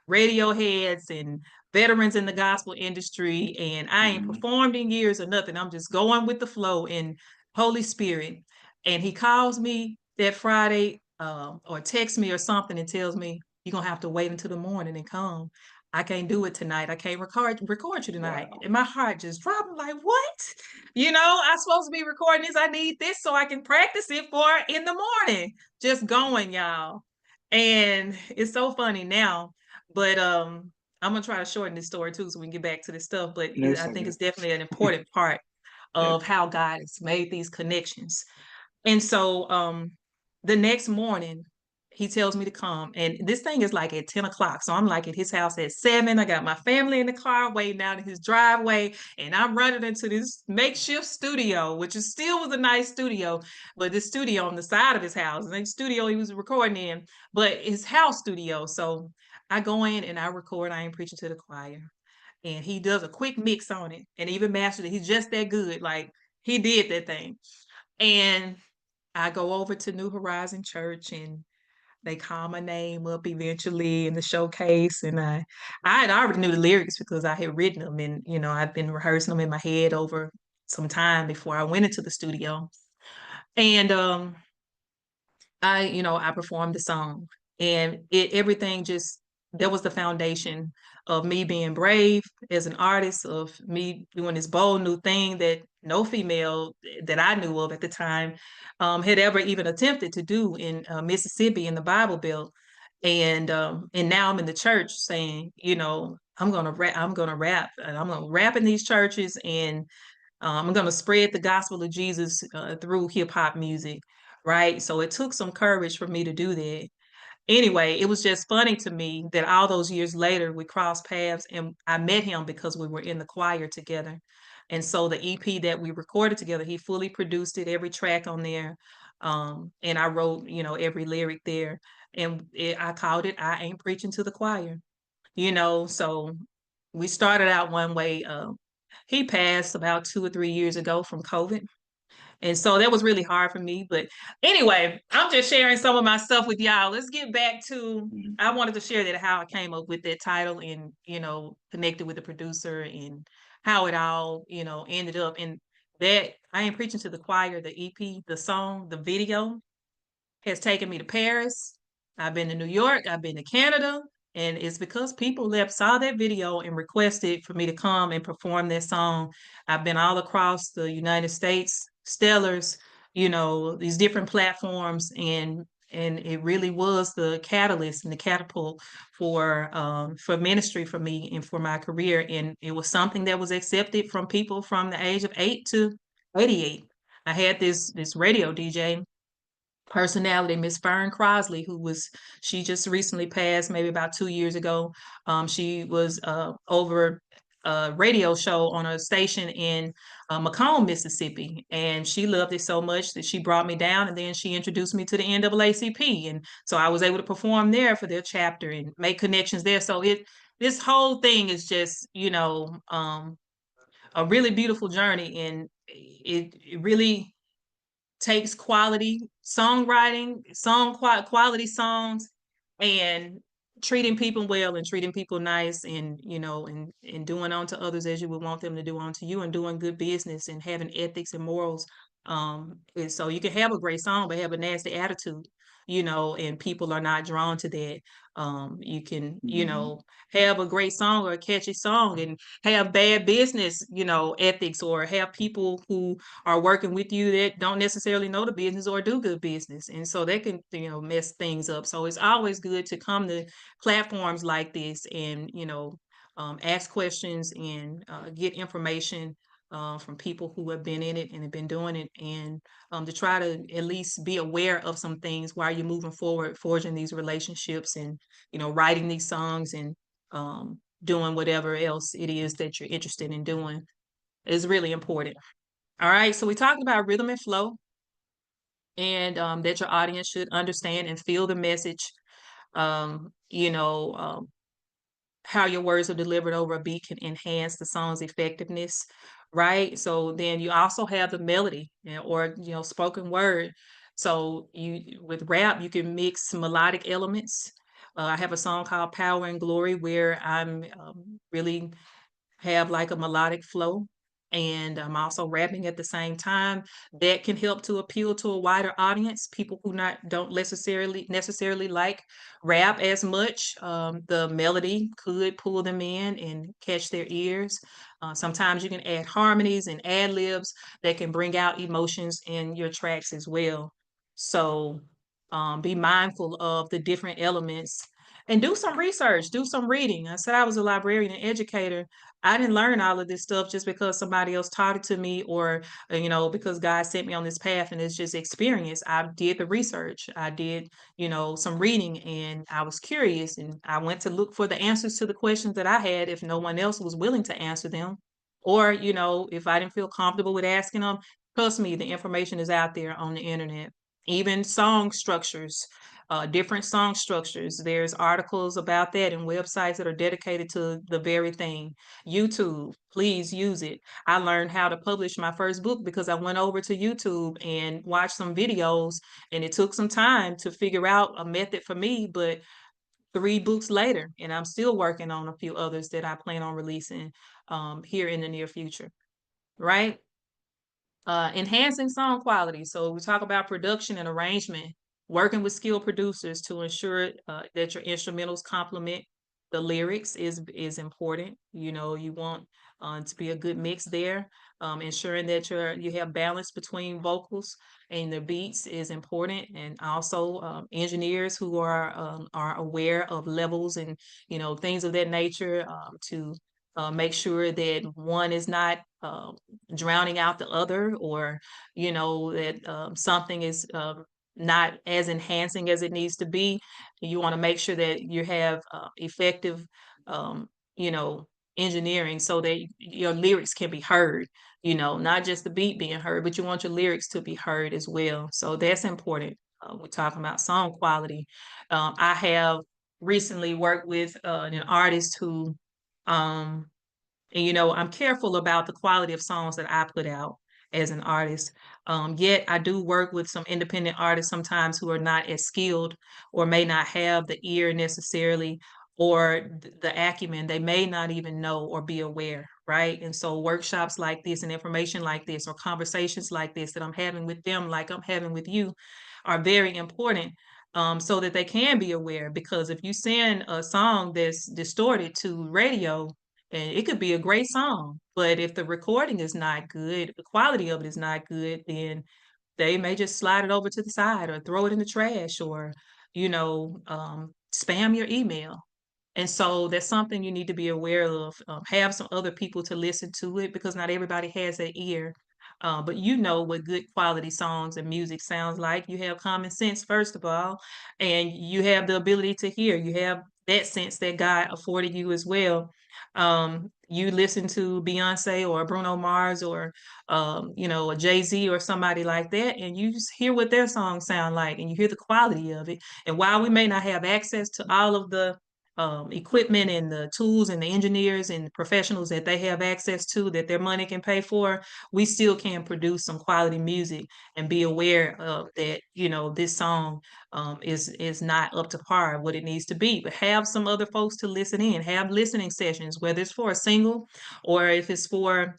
radio heads and veterans in the gospel industry, and I ain't performed in years or nothing. I'm just going with the flow in Holy Spirit. And he calls me that Friday or texts me or something and tells me, you're going to have to wait until the morning and come. I can't do it tonight. I can't record you tonight. Wow. And my heart just dropped. I'm like, what? I'm supposed to be recording this. I need this so I can practice it for in the morning. Just going, y'all. And it's so funny now. But I'm going to try to shorten this story too so we can get back to this stuff. But I think it's definitely an important part of how God has made these connections. And so the next morning, he tells me to come. And this thing is like at 10 o'clock. So I'm like at his house at 7. I got my family in the car waiting out in his driveway. And I'm running into this makeshift studio, which is still was a nice studio, but this studio on the side of his house, the studio he was recording in, but his house studio. So I go in and I record. I ain't preaching to the choir. And he does a quick mix on it and even mastered it. He's just that good. Like he did that thing. And I go over to New Horizon Church and they call my name up eventually in the showcase. And I had already knew the lyrics because I had written them and, you know, I've been rehearsing them in my head over some time before I went into the studio. And I performed the song and everything just, that was the foundation of me being brave as an artist, of me doing this bold new thing that no female that I knew of at the time had ever even attempted to do in Mississippi in the Bible Belt. And now I'm in the church saying, I'm gonna rap, and I'm gonna rap in these churches, and I'm going to spread the gospel of Jesus through hip hop music, right? So it took some courage for me to do that. Anyway, it was just funny to me that all those years later we crossed paths and I met him because we were in the choir together. And so the EP that we recorded together, he fully produced it, every track on there. And I wrote, every lyric there. And I called it I Ain't Preaching to the Choir. So we started out one way. He passed about 2 or 3 years ago from COVID. And so that was really hard for me. But anyway, I'm just sharing some of my stuff with y'all. Let's get back to, I wanted to share that how I came up with that title and, connected with the producer and how it all, ended up. And that I Ain't Preaching to the Choir, the EP, the song, the video has taken me to Paris. I've been to New York. I've been to Canada. And it's because people saw that video and requested for me to come and perform that song. I've been all across the United States, Stellars, these different platforms, and it really was the catalyst and the catapult for ministry for me and for my career. And it was something that was accepted from people from the age of 8 to 88. I had this radio DJ personality, Miss Fern Crosley, she just recently passed, maybe about 2 years ago. She was over a radio show on a station in Macomb, Mississippi, and she loved it so much that she brought me down, and then she introduced me to the NAACP, and so I was able to perform there for their chapter and make connections there. So this whole thing is just a really beautiful journey, and it really takes quality songwriting, quality songs, and treating people well and treating people nice, and and doing unto others as you would want them to do unto you, and doing good business and having ethics and morals. And so you can have a great song but have a nasty attitude, and people are not drawn to that. You can, have a great song or a catchy song and have bad business, ethics, or have people who are working with you that don't necessarily know the business or do good business. And so they can, mess things up. So it's always good to come to platforms like this and, ask questions and get information from people who have been in it and have been doing it, and to try to at least be aware of some things while you're moving forward, forging these relationships and, writing these songs and doing whatever else it is that you're interested in doing is really important. All right, so we talked about rhythm and flow, and that your audience should understand and feel the message. How your words are delivered over a beat can enhance the song's effectiveness, right? So then you also have the melody, or spoken word. So with rap, you can mix melodic elements. I have a song called Power and Glory where I'm really have like a melodic flow, and I'm also rapping at the same time. That can help to appeal to a wider audience, people who don't necessarily like rap as much. The melody could pull them in and catch their ears. Sometimes you can add harmonies and ad libs that can bring out emotions in your tracks as well. So be mindful of the different elements And do some research, do some reading. I said I was a librarian and educator. I didn't learn all of this stuff just because somebody else taught it to me, or because God sent me on this path, and it's just experience. I did the research. I did, some reading, and I was curious, and I went to look for the answers to the questions that I had if no one else was willing to answer them. Or, if I didn't feel comfortable with asking them, trust me, the information is out there on the internet. Even song structures, different song structures. There's articles about that and websites that are dedicated to the very thing. YouTube, please use it. I learned how to publish my first book because I went over to YouTube and watched some videos, and it took some time to figure out a method for me, but 3 books later, and I'm still working on a few others that I plan on releasing here in the near future, right? Enhancing song quality. So we talk about production and arrangement, working with skilled producers to ensure that your instrumentals complement the lyrics is important. You want to be a good mix there. Ensuring that you have balance between vocals and the beats is important, and also engineers who are aware of levels and things of that nature, to make sure that one is not drowning out the other, or that something is not as enhancing as it needs to be. You want to make sure that you have effective um, you know engineering, so that your lyrics can be heard, not just the beat being heard, but you want your lyrics to be heard as well. So that's important. We're talking about song quality. I have recently worked with an artist who um, and I'm careful about the quality of songs that I put out as an artist. Yet I do work with some independent artists sometimes who are not as skilled, or may not have the ear necessarily, or the acumen. They may not even know or be aware, right? And so workshops like this and information like this, or conversations like this that I'm having with them, like I'm having with you, are very important, so that they can be aware. Because if you send a song that's distorted to radio, and it could be a great song, but if the recording is not good, the quality of it is not good, then they may just slide it over to the side, or throw it in the trash, or, spam your email. And so that's something you need to be aware of. Have some other people to listen to it, because not everybody has that ear. But you know what good quality songs and music sounds like. You have common sense, first of all, and you have the ability to hear. You have that sense that God afforded you as well. You listen to Beyonce or Bruno Mars, or a Jay-Z or somebody like that, and you just hear what their songs sound like, and you hear the quality of it. And while we may not have access to all of the equipment and the tools and the engineers and the professionals that they have access to, that their money can pay for, we still can produce some quality music, and be aware of that, this song is not up to par what it needs to be. But have some other folks to listen in, have listening sessions, whether it's for a single or if it's for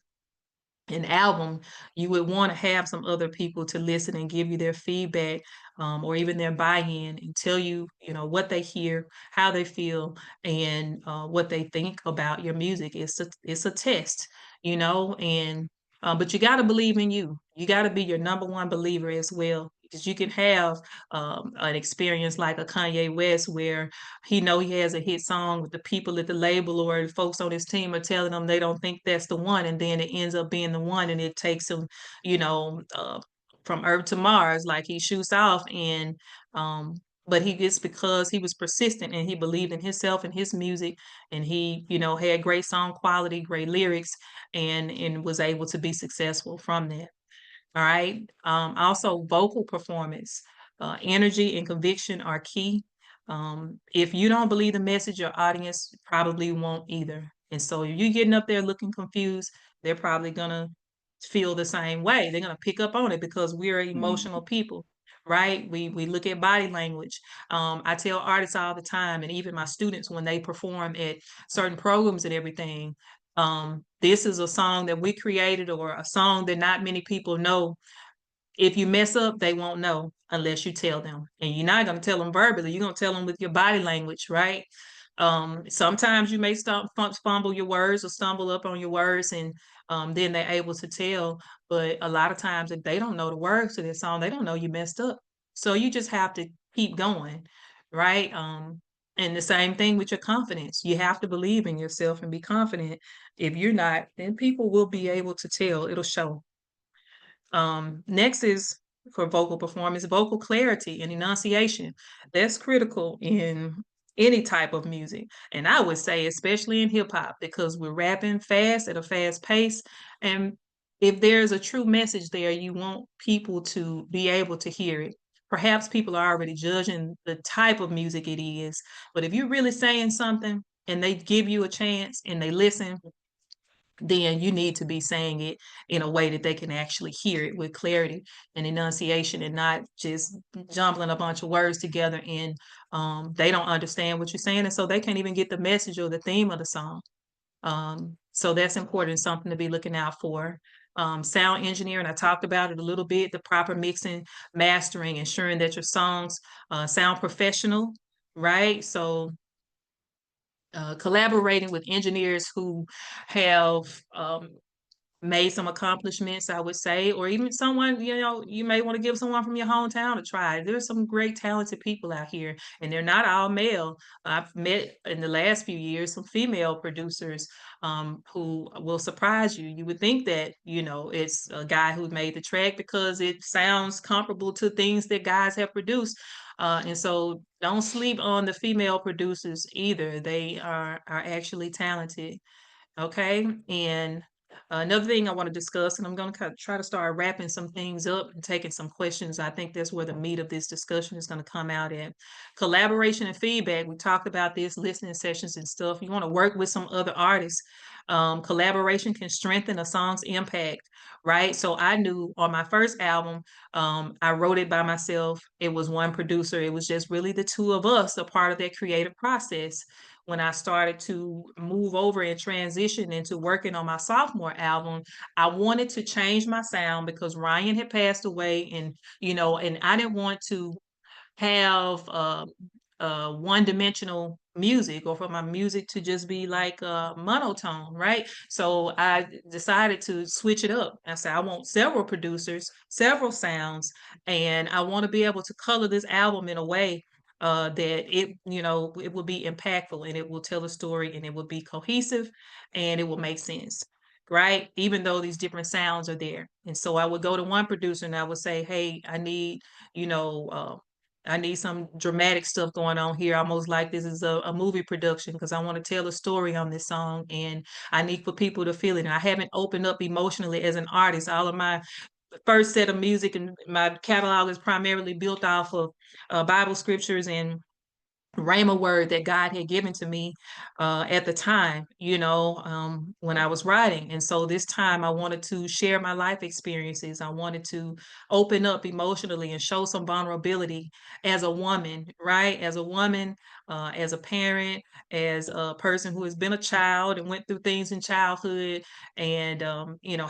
an album. You would want to have some other people to listen and give you their feedback, or even their buy-in, and tell you, what they hear, how they feel, and what they think about your music. It's a test, and but you got to believe in you. You got to be your number one believer as well, because you can have an experience like a Kanye West, where he has a hit song, with the people at the label or the folks on his team are telling him they don't think that's the one, and then it ends up being the one, and it takes him, you know, uh, from Earth to Mars, like he shoots off. And um, but he gets, because he was persistent and he believed in himself and his music, and he, had great song quality, great lyrics, and was able to be successful from that. All right. Also, vocal performance, energy and conviction are key. If you don't believe the message, your audience probably won't either. And so if you're getting up there looking confused, they're probably gonna feel the same way. They're gonna pick up on it, because we're Mhm. emotional people, right? We look at body language. I tell artists all the time, and even my students when they perform at certain programs and everything, this is a song that we created, or a song that not many people know. If you mess up, they won't know unless you tell them. And you're not going to tell them verbally. You're going to tell them with your body language, right? Sometimes you may fumble your words, or stumble up on your words, and then they're able to tell. But a lot of times, if they don't know the words to this song, they don't know you messed up. So you just have to keep going, right? And the same thing with your confidence. You have to believe in yourself and be confident. If you're not, then people will be able to tell. It'll show. Next is for vocal performance, vocal clarity and enunciation. That's critical in any type of music. And I would say, especially in hip hop, because we're rapping fast at a fast pace. And if there's a true message there, you want people to be able to hear it. Perhaps people are already judging the type of music it is. But if you're really saying something and they give you a chance and they listen, then you need to be saying it in a way that they can actually hear it with clarity and enunciation and not just jumbling a bunch of words together and they don't understand what you're saying. And so they can't even get the message or the theme of the song. So that's important, something to be looking out for. Sound engineering, I talked about it a little bit, the proper mixing, mastering, ensuring that your songs sound professional, right? So collaborating with engineers who have made some accomplishments, I would say, or even someone, you may want to give someone from your hometown a try. There's some great talented people out here, and they're not all male. I've met in the last few years some female producers who will surprise you. You would think that, it's a guy who made the track because it sounds comparable to things that guys have produced. And so don't sleep on the female producers either. They are actually talented. Okay. And another thing I want to discuss, and I'm going to try to start wrapping some things up and taking some questions. I think that's where the meat of this discussion is going to come out at. Collaboration and feedback. We talked about this, listening sessions and stuff. You want to work with some other artists. Collaboration can strengthen a song's impact, right? So I knew on my first album, I wrote it by myself. It was one producer. It was just really the two of us, a part of that creative process. When I started to move over and transition into working on my sophomore album, I wanted to change my sound because Ryan had passed away, and and I didn't want to have one-dimensional music, or for my music to just be like monotone, right? So I decided to switch it up. I said I want several producers, several sounds, and I want to be able to color this album in a way that it will be impactful and it will tell a story and it will be cohesive and it will make sense, right? Even though these different sounds are there. And so I would go to one producer and I would say, hey, you know, uh, I need some dramatic stuff going on here, almost like this is a movie production, because I want to tell a story on this song and I need for people to feel it. And I haven't opened up emotionally as an artist. All of my first set of music and my catalog is primarily built off of Bible scriptures and rhema word that God had given to me at the time, when I was writing. And so this time I wanted to share my life experiences. I wanted to open up emotionally and show some vulnerability as a woman, right? As a woman, as a parent, as a person who has been a child and went through things in childhood and,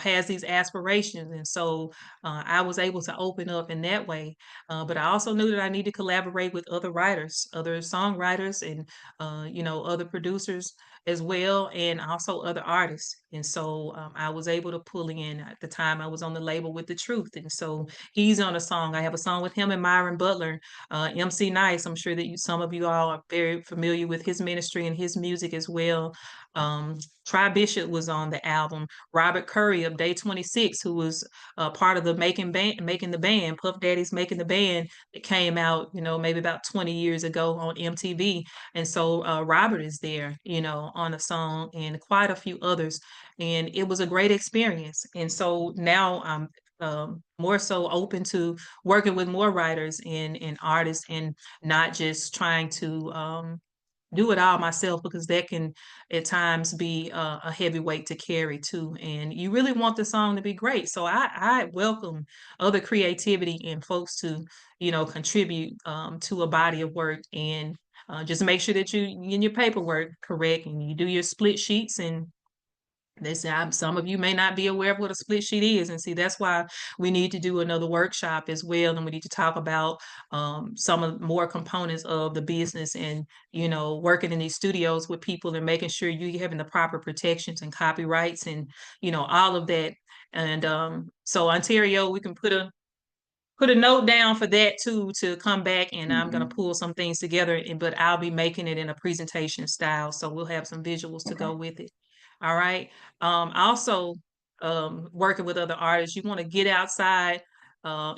has these aspirations. And so I was able to open up in that way. But I also knew that I need to collaborate with other writers, other songwriters, and other producers as well, and also other artists. And so I was able to pull in. At the time, I was on the label with The Truth, and so he's on a song. I have a song with him and Myron Butler, MC Nice. I'm sure that some of you all are very familiar with his ministry and his music as well. Tri Bishop was on the album. Robert Curry of Day 26, who was part of the making the band, Puff Daddy's Making the Band, that came out, maybe about 20 years ago on MTV. And so Robert is there, on a song, and quite a few others. And it was a great experience. And so now I'm more so open to working with more writers and artists, and not just trying to do it all myself, because that can at times be a heavy weight to carry too. And you really want the song to be great. So I welcome other creativity and folks to, contribute to a body of work, and just make sure that you in your paperwork correct and you do your split sheets. And some of you may not be aware of what a split sheet is. And see, that's why we need to do another workshop as well. And we need to talk about some of more components of the business and, working in these studios with people and making sure you're having the proper protections and copyrights and, all of that. And so Ontario, we can put put a note down for that too, to come back, and I'm gonna Mhm. pull some things together, but I'll be making it in a presentation style, so we'll have some visuals to Okay. go with it. All right. Also, working with other artists, you want to get outside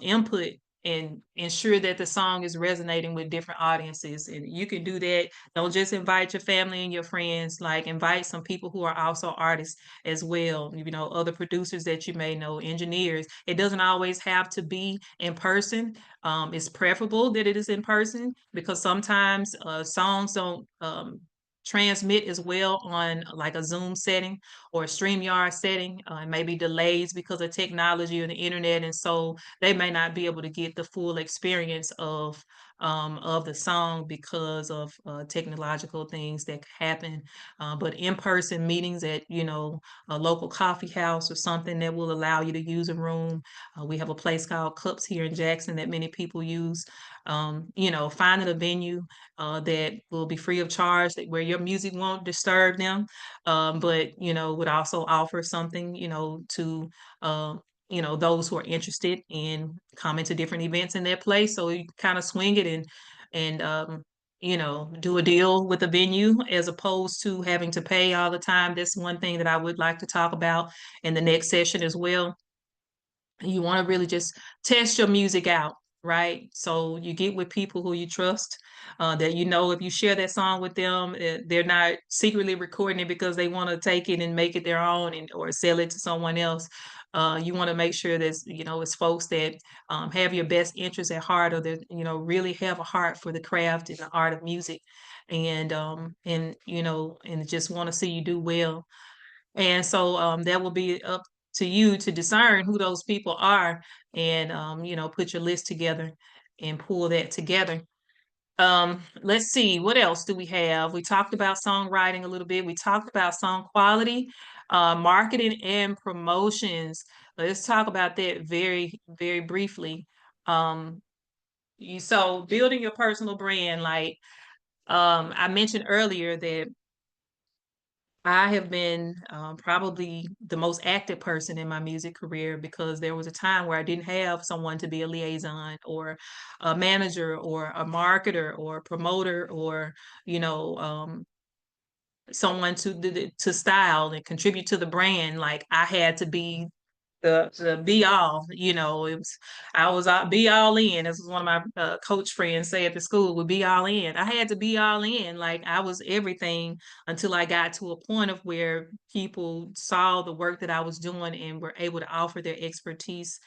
input and ensure that the song is resonating with different audiences. And you can do that. Don't just invite your family and your friends, like invite some people who are also artists as well. You know, other producers that you may know, engineers. It doesn't always have to be in person. It's preferable that it is in person, because sometimes songs don't transmit as well on like a Zoom setting or a StreamYard setting. It may be delays because of technology or the internet, and so they may not be able to get the full experience of the song because of technological things that happen. But in-person meetings at, you know, a local coffee house or something that will allow you to use a room. We have a place called Cups here in Jackson that many people use. You know, finding a venue that will be free of charge, that where your music won't disturb them, but you know, would also offer something, you know, to you know, those who are interested in coming to different events in their place. So you kind of swing it and you know, do a deal with the venue as opposed to having to pay all the time. That's one thing that I would like to talk about in the next session as well. You want to really just test your music out, right? So you get with people who you trust, that you know if you share that song with them, they're not secretly recording it because they want to take it and make it their own, and or sell it to someone else. You want to make sure that, you know, it's folks that have your best interests at heart, or that, you know, really have a heart for the craft and the art of music, and you know, and just want to see you do well. And so that will be up to you to discern who those people are, and you know, put your list together and pull that together. Let's see, what else do we have? We talked about songwriting a little bit. We talked about song quality, marketing and promotions. Let's talk about that very, very briefly. Um, so building your personal brand, like I mentioned earlier that I have been probably the most active person in my music career, because there was a time where I didn't have someone to be a liaison or a manager or a marketer or a promoter, or, you know, someone to style and contribute to the brand. Like I had to be the be all, you know. It was, I was be all in. This was one of my coach friends say at the school, would be all in. I had to be all in, like I was everything, until I got to a point of where people saw the work that I was doing and were able to offer their expertise,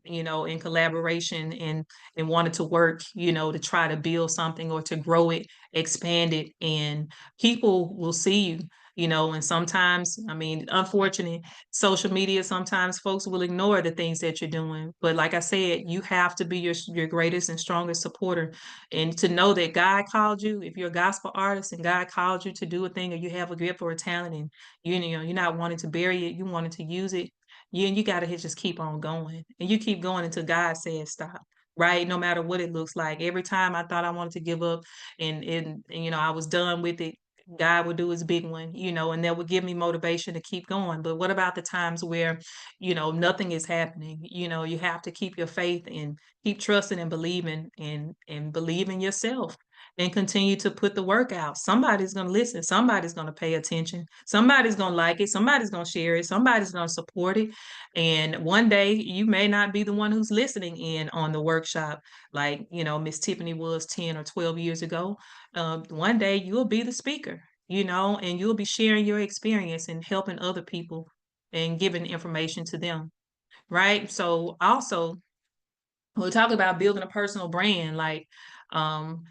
you know, in collaboration, and wanted to work, you know, to try to build something or to grow it, expand it, and people will see you, you know. And sometimes, I mean, unfortunately, social media, sometimes folks will ignore the things that you're doing. But like I said, you have to be your greatest and strongest supporter, and to know that God called you. If you're a gospel artist and God called you to do a thing, or you have a gift or a talent, and you know, you're not wanting to bury it, you wanted to use it, you got to just keep on going, and you keep going until God says stop. Right, no matter what it looks like. Every time I thought I wanted to give up, and you know, I was done with it, God would do his big one, you know, and that would give me motivation to keep going. But what about the times where, you know, nothing is happening? You know, you have to keep your faith and keep trusting and believing, and believe in yourself, and continue to put the work out. Somebody's going to listen. Somebody's going to pay attention. Somebody's going to like it. Somebody's going to share it. Somebody's going to support it. And one day you may not be the one who's listening in on the workshop, like, you know, Miss Tiffany was 10 or 12 years ago. One day you'll be the speaker, you know, and you'll be sharing your experience and helping other people and giving information to them. Right. So also, we'll talk about building a personal brand. Like,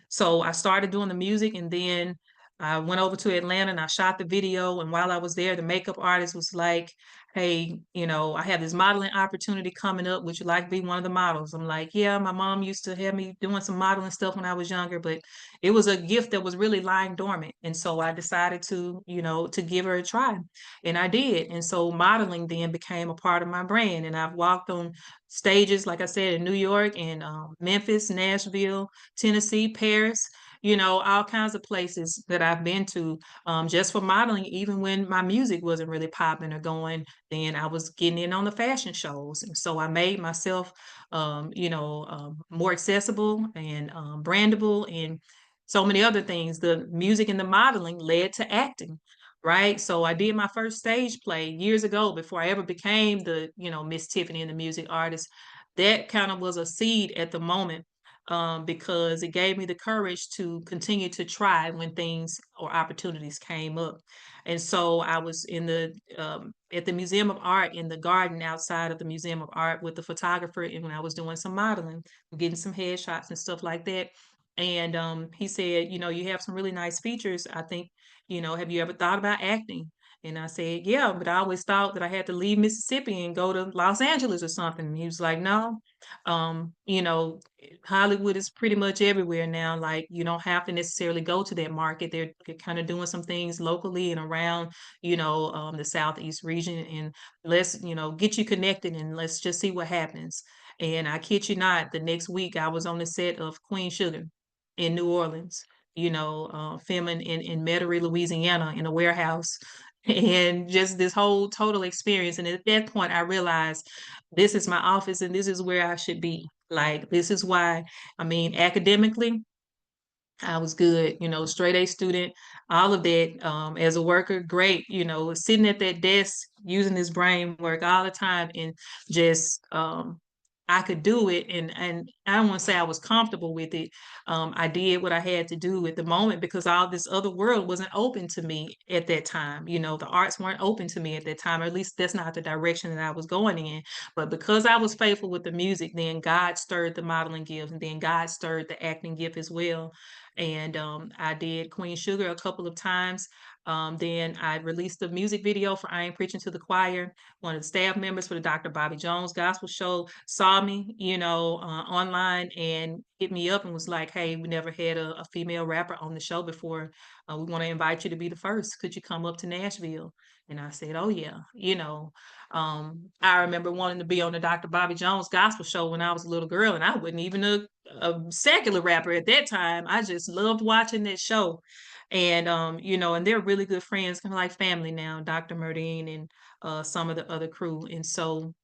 so I started doing the music, and then I went over to Atlanta and I shot the video. And while I was there, the makeup artist was like, hey, you know, I have this modeling opportunity coming up. Would you like to be one of the models? I'm like, yeah, my mom used to have me doing some modeling stuff when I was younger, but it was a gift that was really lying dormant. And so I decided to, you know, to give her a try. And I did. And so modeling then became a part of my brand. And I've walked on stages, like I said, in New York and Memphis, Nashville, Tennessee, Paris, all kinds of places that I've been to, just for modeling. Even when my music wasn't really popping or going, then I was getting in on the fashion shows. And so I made myself, more accessible and brandable and so many other things. The music and the modeling led to acting. Right. So I did my first stage play years ago before I ever became the, Miss Tiffany and the music artist. That kind of was a seed at the moment, because it gave me the courage to continue to try when things or opportunities came up. And so I was in the at the Museum of Art in the garden outside of the Museum of Art with the photographer, and when I was doing some modeling, getting some headshots and stuff like that. And he said, you have some really nice features. I think, have you ever thought about acting? And I said, yeah, but I always thought that I had to leave Mississippi and go to Los Angeles or something. And he was like, no, um, you know, Hollywood is pretty much everywhere now. Like, you don't have to necessarily go to that market. They're kind of doing some things locally and around, the Southeast region. And let's, get you connected and let's just see what happens. And I kid you not, the next week I was on the set of Queen Sugar in New Orleans, filming in Metairie, Louisiana, in a warehouse. And just this whole total experience. And at that point, I realized this is my office and this is where I should be. Like, this is why, I mean, academically, I was good, straight A student, all of that. As a worker, great, sitting at that desk, using this brain work all the time, and just I could do it. And I don't want to say I was comfortable with it. I did what I had to do at the moment because all this other world wasn't open to me at that time. The arts weren't open to me at that time, or at least that's not the direction that I was going in. But because I was faithful with the music, then God stirred the modeling gift, and then God stirred the acting gift as well. And I did Queen Sugar a couple of times. Then I released a music video for I Ain't Preaching to the Choir. One of the staff members for the Dr. Bobby Jones Gospel Show saw me, online and hit me up and was like, hey, we never had a female rapper on the show before. We want to invite you to be the first. Could you come up to Nashville? And I said, oh, yeah. I remember wanting to be on the Dr. Bobby Jones Gospel Show when I was a little girl, and I wasn't even a secular rapper at that time. I just loved watching that show. And and they're really good friends, kind of like family now, Dr. Murdine and some of the other crew. And so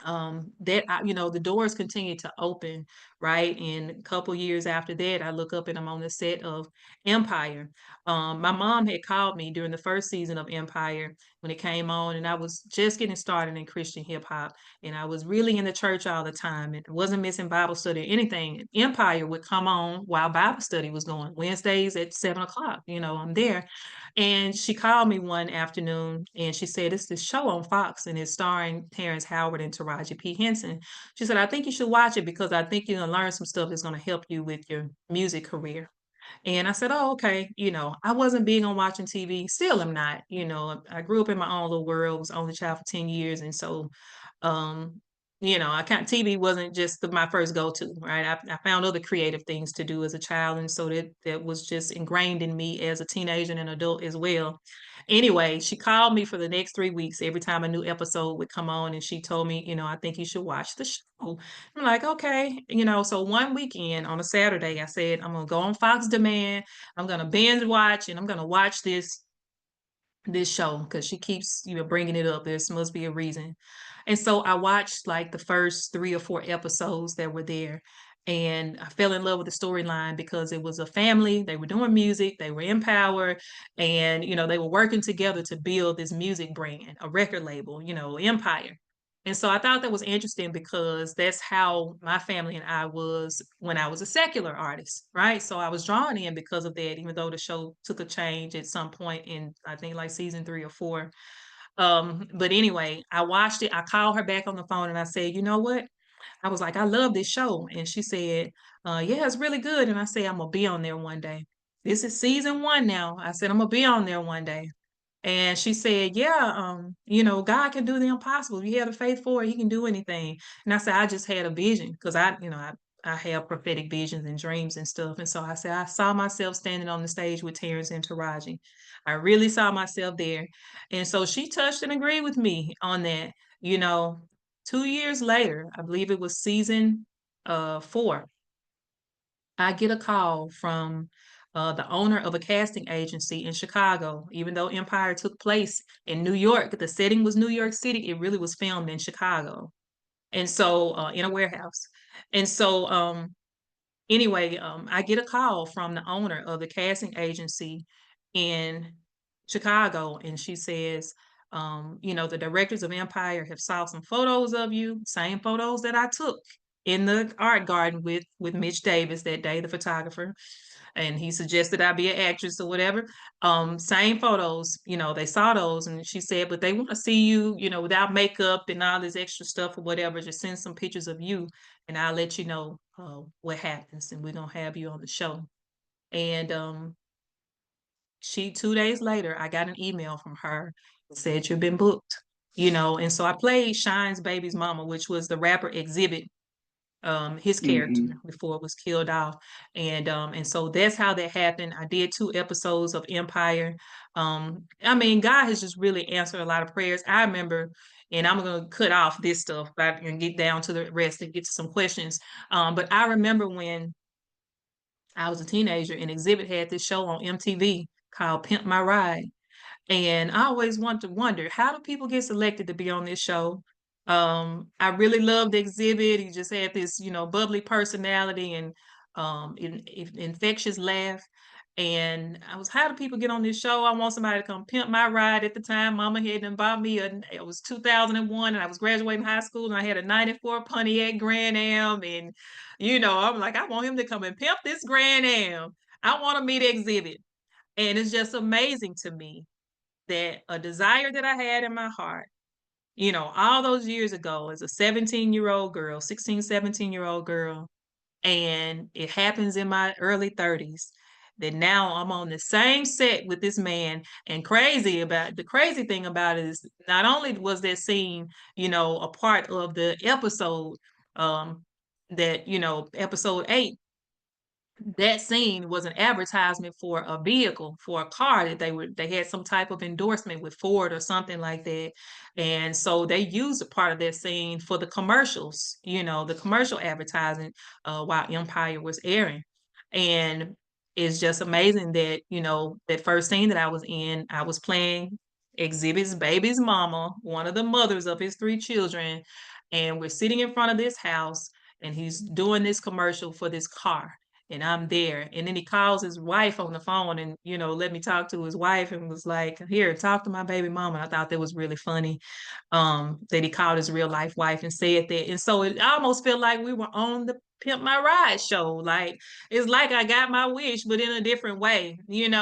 the doors continue to open, right? And a couple years after that, I look up and I'm on the set of Empire. My mom had called me during the first season of Empire when it came on, and I was just getting started in Christian hip hop, and I was really in the church all the time and wasn't missing Bible study or anything. Empire would come on while Bible study was going, Wednesdays at 7 o'clock. I'm there. And she called me one afternoon and she said, it's this show on Fox and it's starring Terrence Howard and Taraji P. Henson. She said, I think you should watch it because I think you're going to learn some stuff that's going to help you with your music career. And I said, oh, okay. I wasn't big on watching TV. Still am not. I grew up in my own little world, was only child for 10 years. And so, um, TV wasn't just my first go-to, right? I found other creative things to do as a child. And so that was just ingrained in me as a teenager and an adult as well. Anyway, she called me for the next 3 weeks every time a new episode would come on. And she told me, I think you should watch the show. I'm like, okay. So one weekend on a Saturday, I said, I'm going to go on Fox Demand. I'm going to binge watch and I'm going to watch this show because she keeps bringing it up. There must be a reason. And so I watched like the first 3 or 4 episodes that were there, and I fell in love with the storyline because it was a family. They were doing music, they were in power, and they were working together to build this music brand, a record label, Empire. And so I thought that was interesting because that's how my family and I was when I was a secular artist, right? So I was drawn in because of that, even though the show took a change at some point in, I think, like season 3 or 4. But anyway, I watched it. I called her back on the phone and I said, you know what? I was like, I love this show. And she said, yeah, it's really good. And I said, I'm gonna be on there one day. This is season 1 now. I said, I'm gonna be on there one day. And she said, yeah, God can do the impossible. If you have the faith for it, he can do anything. And I said, I just had a vision because I have prophetic visions and dreams and stuff. And so I said, I saw myself standing on the stage with Terrence and Taraji. I really saw myself there. And so she touched and agreed with me on that. You know, 2 years later, I believe it was season 4, I get a call from the owner of a casting agency in Chicago. Even though Empire took place in New York, the setting was New York City. It really was filmed in Chicago, and so in a warehouse. And so anyway, I get a call from the owner of the casting agency in Chicago, and she says, the directors of Empire have saw some photos of you, same photos that I took in the art garden with Mitch Davis that day, the photographer, and he suggested I be an actress or whatever. Same photos, they saw those, and she said, but they want to see you, without makeup and all this extra stuff or whatever. Just send some pictures of you, and I'll let you know what happens, and we're gonna have you on the show. And 2 days later, I got an email from her that said you've been booked. And so I played Shine's baby's mama, which was the rapper Exhibit, his character before it was killed off. And so that's how that happened. I did 2 episodes of Empire. I mean, God has just really answered a lot of prayers. I remember, and I'm gonna cut off this stuff and get down to the rest and get to some questions. But I remember when I was a teenager and Exhibit had this show on MTV called Pimp My Ride. And I always want to wonder, how do people get selected to be on this show? I really loved Exhibit. He just had this, bubbly personality and infectious laugh. And how do people get on this show? I want somebody to come pimp my ride. At the time, Mama hadn't bought me it was 2001 and I was graduating high school and I had a 94 Pontiac Grand Am. And, I'm like, I want him to come and pimp this Grand Am. I want to meet Exhibit. And it's just amazing to me that a desire that I had in my heart, all those years ago as a 17-year-old girl, 16, 17-year-old girl, and it happens in my early 30s, that now I'm on the same set with this man. And the crazy thing about it is not only was that scene, a part of the episode, that, episode 8, that scene was an advertisement for a vehicle, for a car that they had some type of endorsement with Ford or something like that. And so they used a part of that scene for the commercials, the commercial advertising while Empire was airing. And it's just amazing that, that first scene that I was in, I was playing Exhibit's baby's mama, one of the mothers of his 3 children. And we're sitting in front of this house and he's doing this commercial for this car, and I'm there. And then he calls his wife on the phone and, let me talk to his wife and was like, here, talk to my baby mama. I thought that was really funny, that he called his real life wife and said that. And so it almost felt like we were on the Pimp My Ride show. Like, it's like I got my wish, but in a different way, And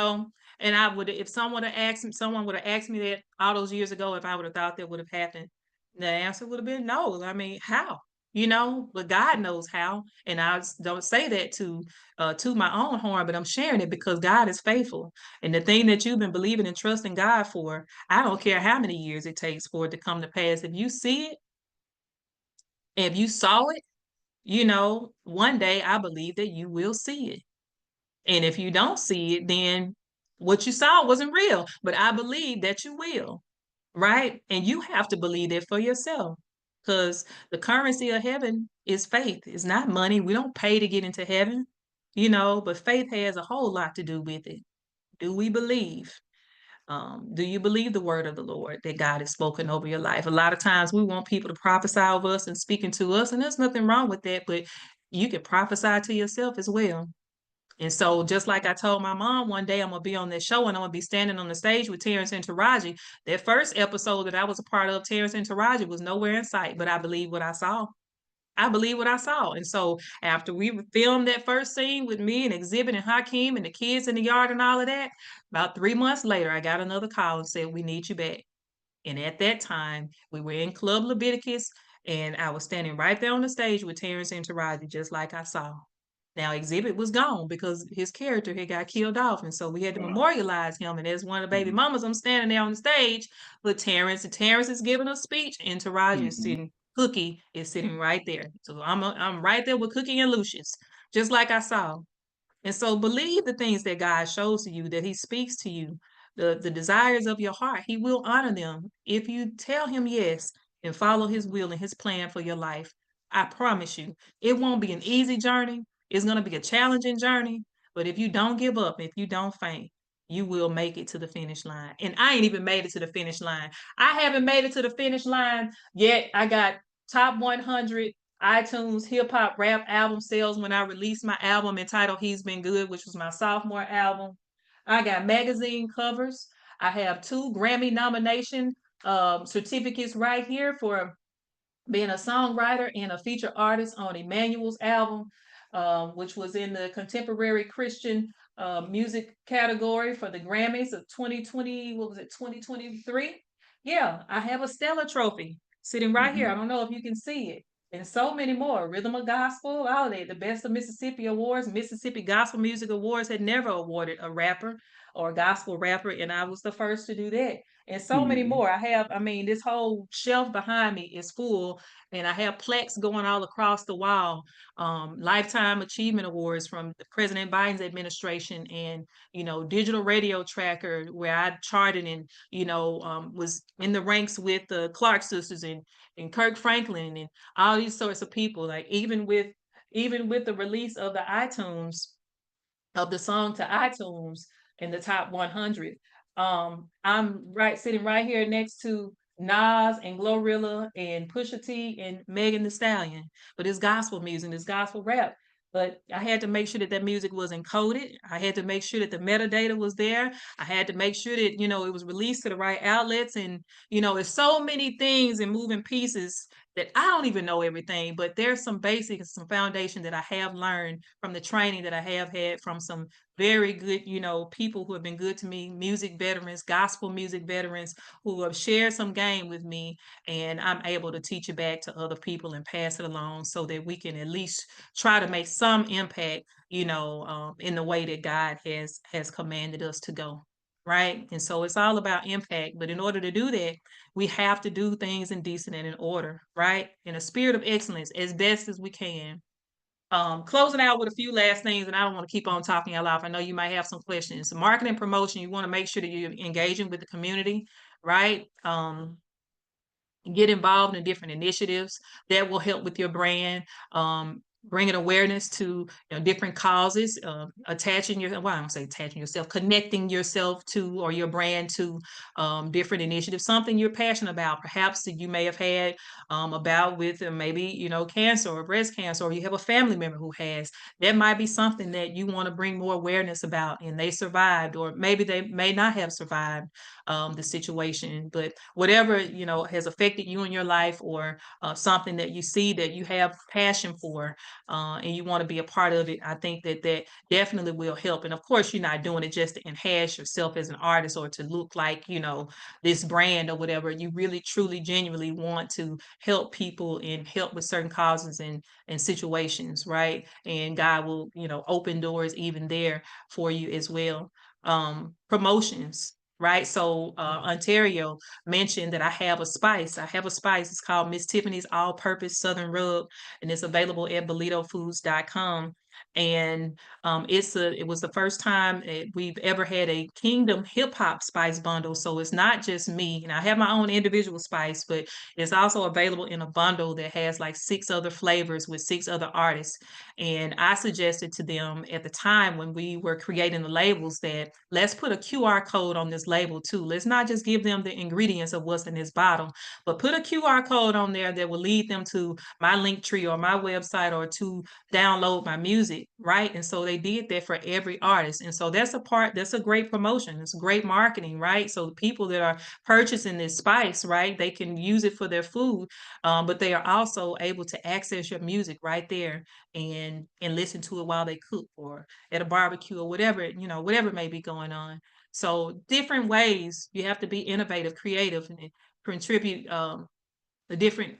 if someone would have asked me that all those years ago, if I would have thought that would have happened, the answer would have been no. I mean, how? But God knows how. And I don't say that to my own horn, but I'm sharing it because God is faithful. And the thing that you've been believing and trusting God for, I don't care how many years it takes for it to come to pass. If you see it, if you saw it, one day I believe that you will see it. And if you don't see it, then what you saw wasn't real. But I believe that you will, right? And you have to believe that for yourself, because the currency of heaven is faith. It's not money. We don't pay to get into heaven, but faith has a whole lot to do with it. Do we believe? Do you believe the word of the Lord that God has spoken over your life? A lot of times we want people to prophesy over us and speaking to us, and there's nothing wrong with that, but you can prophesy to yourself as well. And so just like I told my mom one day, I'm going to be on this show and I'm going to be standing on the stage with Terrence and Taraji. That first episode that I was a part of, Terrence and Taraji, was nowhere in sight, but I believe what I saw. I believe what I saw. And so after we filmed that first scene with me and Exhibit and Hakeem and the kids in the yard and all of that, about 3 months later, I got another call and said, we need you back. And at that time, we were in Club Leviticus and I was standing right there on the stage with Terrence and Taraji, just like I saw. Now, Exhibit was gone because his character had got killed off. And so we had to memorialize him. And as one of the baby mamas, I'm standing there on the stage with Terrence. And Terrence is giving a speech and Taraji is sitting, Cookie is sitting right there. So I'm right there with Cookie and Lucius, just like I saw. And so believe the things that God shows to you, that he speaks to you, the desires of your heart. He will honor them if you tell him yes and follow his will and his plan for your life. I promise you, it won't be an easy journey. It's going to be a challenging journey, but if you don't give up, if you don't faint, you will make it to the finish line. And I ain't even made it to the finish line. I haven't made it to the finish line yet. I got top 100 iTunes hip hop rap album sales when I released my album entitled He's Been Good, which was my sophomore album. I got magazine covers. I have 2 Grammy nomination certificates right here for being a songwriter and a featured artist on Emmanuel's album, which was in the contemporary Christian music category for the Grammys of 2020. What was it, 2023? Yeah, I have a Stella trophy sitting right here. I don't know if you can see it. And so many more. Rhythm of Gospel, all of that. The Best of Mississippi Awards, Mississippi Gospel Music Awards had never awarded a rapper or a gospel rapper, and I was the first to do that. And so many more. I mean, this whole shelf behind me is full, and I have plaques going all across the wall. Lifetime Achievement Awards from President Biden's administration, and digital radio tracker where I charted and was in the ranks with the Clark sisters and Kirk Franklin and all these sorts of people. Like even with the release of the iTunes of the song to iTunes in the top 100. I'm sitting right here next to Nas and Glorilla and Pusha T and Megan Thee Stallion, but it's gospel music, it's gospel rap. But I had to make sure that music was encoded. I had to make sure that the metadata was there. I had to make sure that, it was released to the right outlets. And, there's so many things and moving pieces that I don't even know everything, but there's some basics, some foundation that I have learned from the training that I have had from some very good, people who have been good to me, music veterans, gospel music veterans who have shared some game with me, and I'm able to teach it back to other people and pass it along so that we can at least try to make some impact, in the way that God has commanded us to go. Right. And so it's all about impact. But in order to do that, we have to do things in decent and in order, right? In a spirit of excellence as best as we can. Closing out with a few last things, and I don't want to keep on talking a lot. I know you might have some questions. So marketing promotion, you want to make sure that you're engaging with the community, right? Get involved in different initiatives that will help with your brand. Bringing awareness to different causes, attaching your, well, I don't say attaching yourself, connecting yourself to or your brand to different initiatives, something you're passionate about, perhaps that you may have had about with maybe, cancer or breast cancer, or you have a family member who has. That might be something that you want to bring more awareness about, and they survived, or maybe they may not have survived the situation, but whatever, has affected you in your life, or something that you see that you have passion for, and you want to be a part of it, I think that definitely will help. And of course, you're not doing it just to enhance yourself as an artist or to look like, this brand or whatever. You really, truly, genuinely want to help people and help with certain causes and situations, right? And God will, open doors even there for you as well. Promotions. Right. So Ontario mentioned that I have a spice. It's called Miz Tiffany's All Purpose Southern Rub, and it's available at BolitoFoods.com. And it was the first time we've ever had a Kingdom hip hop spice bundle. So it's not just me, and I have my own individual spice, but it's also available in a bundle that has like 6 other flavors with 6 other artists. And I suggested to them at the time when we were creating the labels that let's put a QR code on this label too. Let's not just give them the ingredients of what's in this bottle, but put a QR code on there that will lead them to my link tree or my website, or to download my music, right? And so they did that for every artist. And so that's a great promotion. It's great marketing, right? So the people that are purchasing this spice, right, they can use it for their food, but they are also able to access your music right there and listen to it while they cook or at a barbecue or whatever, whatever may be going on. So different ways. You have to be innovative, creative, and contribute the different,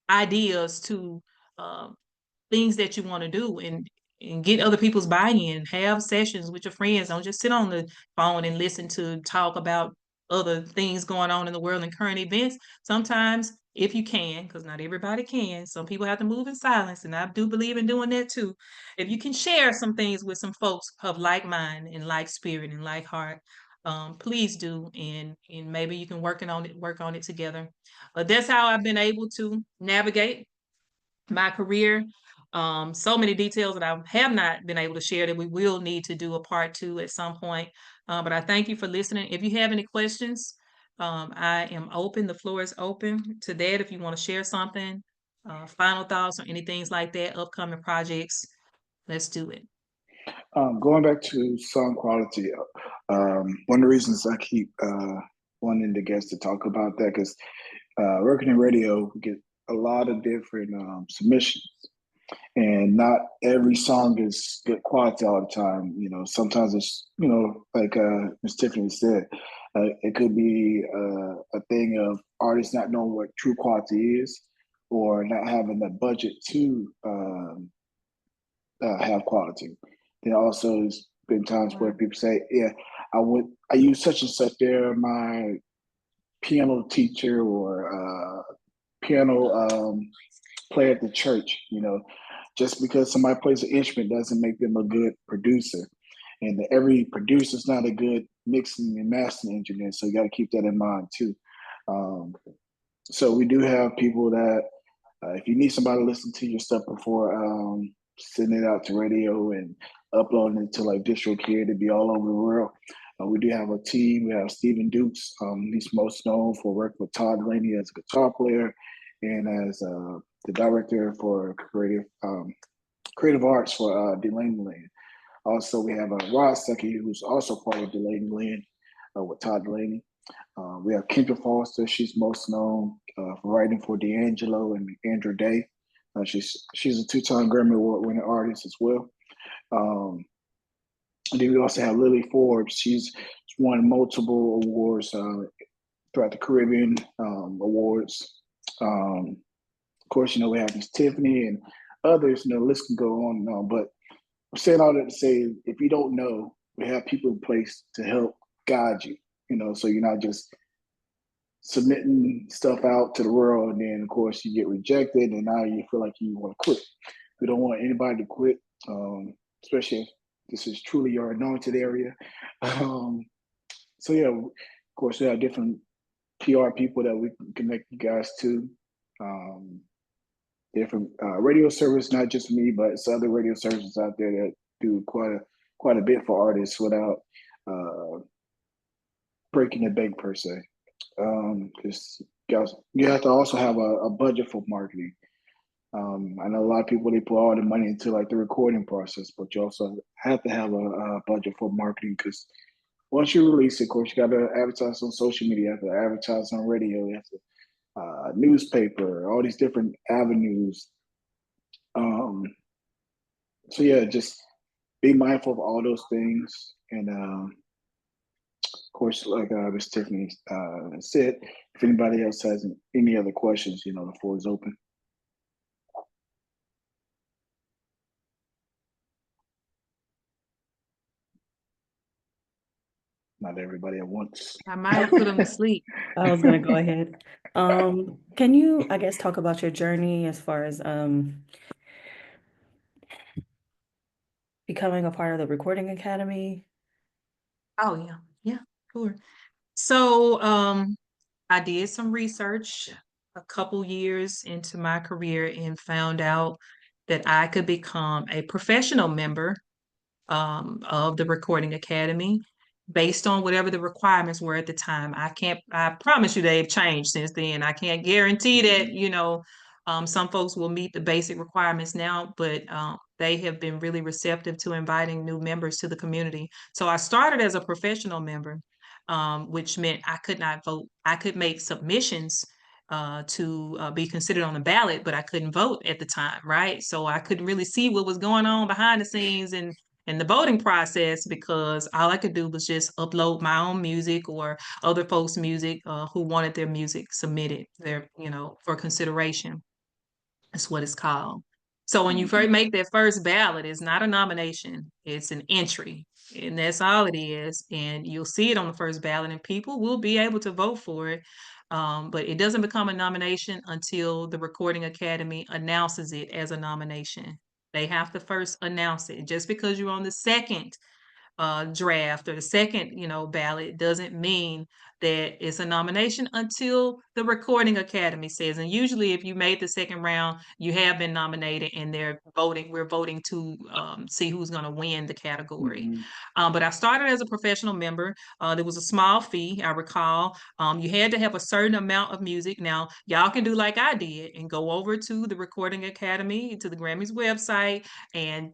ideas to um, things that you want to do, and get other people's buy-in. Have sessions with your friends. Don't just sit on the phone and listen to talk about other things going on in the world and current events. Sometimes, if you can, because not everybody can, some people have to move in silence, and I do believe in doing that too. If you can share some things with some folks of like mind and like spirit and like heart, please do, and maybe you can work on it together. But that's how I've been able to navigate my career So many details that I have not been able to share that we will need to do a part 2 at some point. But I thank you for listening. If you have any questions, I am open. The floor is open to that. If you want to share something, final thoughts or anything like that, upcoming projects, let's do it. Going back to song quality, one of the reasons I keep wanting the guests to talk about that, because working in radio, we get a lot of different submissions, and not every song is good quality all the time. You know, sometimes it's, you know, like Miz Tiffany said, it could be a thing of artists not knowing what true quality is, or not having the budget to have quality. There also has been times where people say, "Yeah, I use such and such. They're my piano teacher or piano player at the church." You know, just because somebody plays an instrument doesn't make them a good producer. And every producer is not a good mixing and mastering engineer, so you got to keep that in mind too. So we do have people that, if you need somebody to listen to your stuff before sending it out to radio and uploading it to like DistroKid to be all over the world, we do have a team. We have Stephen Dukes. He's most known for working with Todd Delaney as a guitar player and as the director for creative arts for Delaney Land. Also, we have Rod Stuckey, who's also part of Delaney Land with Todd Delaney. We have Kendra Foster. She's most known for writing for D'Angelo and Andrew Day. She's a 2-time Grammy Award winning artist as well. And then we also have Lily Forbes. She's won multiple awards throughout the Caribbean awards. Of course, you know, we have Miz Tiffany and others. You know, the list can go on and on. But I'm saying all that to say, if you don't know, we have people in place to help guide you. You know, so you're not just submitting stuff out to the world, and then of course you get rejected, and now you feel like you want to quit. We don't want anybody to quit, especially if this is truly your anointed area. So yeah, of course we have different PR people that we can connect you guys to. Different radio service, not just me, but it's other radio services out there that do quite a bit for artists without breaking the bank per se. Because you have to also have a budget for marketing. I know a lot of people, they put all the money into like the recording process, but you also have to have a budget for marketing, because once you release it, of course, you got to advertise on social media, you have to advertise on radio, you have to newspaper, all these different avenues. So yeah, just be mindful of all those things. And of course, like Miz Tiffany said, if anybody else has any other questions, you know, the floor is open. Not everybody at once. I might have put them to sleep. I was gonna go ahead. Can you, I guess, talk about your journey as far as becoming a part of the Recording Academy? Oh yeah, sure. So I did some research a couple years into my career and found out that I could become a professional member of the Recording Academy based on whatever the requirements were at the time. I promise you they've changed since then. I can't guarantee that, you know, some folks will meet the basic requirements now, but they have been really receptive to inviting new members to the community. So I started as a professional member, which meant I could not vote. I could make submissions to be considered on the ballot, but I couldn't vote at the time, right? So I couldn't really see what was going on behind the scenes and the voting process, because all I could do was just upload my own music or other folks' music who wanted their music submitted there, you know, for consideration. That's what it's called. So when you first make that first ballot, it's not a nomination, it's an entry. And that's all it is. And you'll see it on the first ballot, and people will be able to vote for it. But it doesn't become a nomination until the Recording Academy announces it as a nomination. They have to first announce it. Just because you're on the second draft or the second, you know, ballot doesn't mean that it's a nomination until the Recording Academy says. And usually if you made the second round, you have been nominated and we're voting to see who's going to win the category. But I started as a professional member. There was a small fee, I recall. You had to have a certain amount of music. Now, y'all can do like I did and go over to the Recording Academy, to the Grammys website, and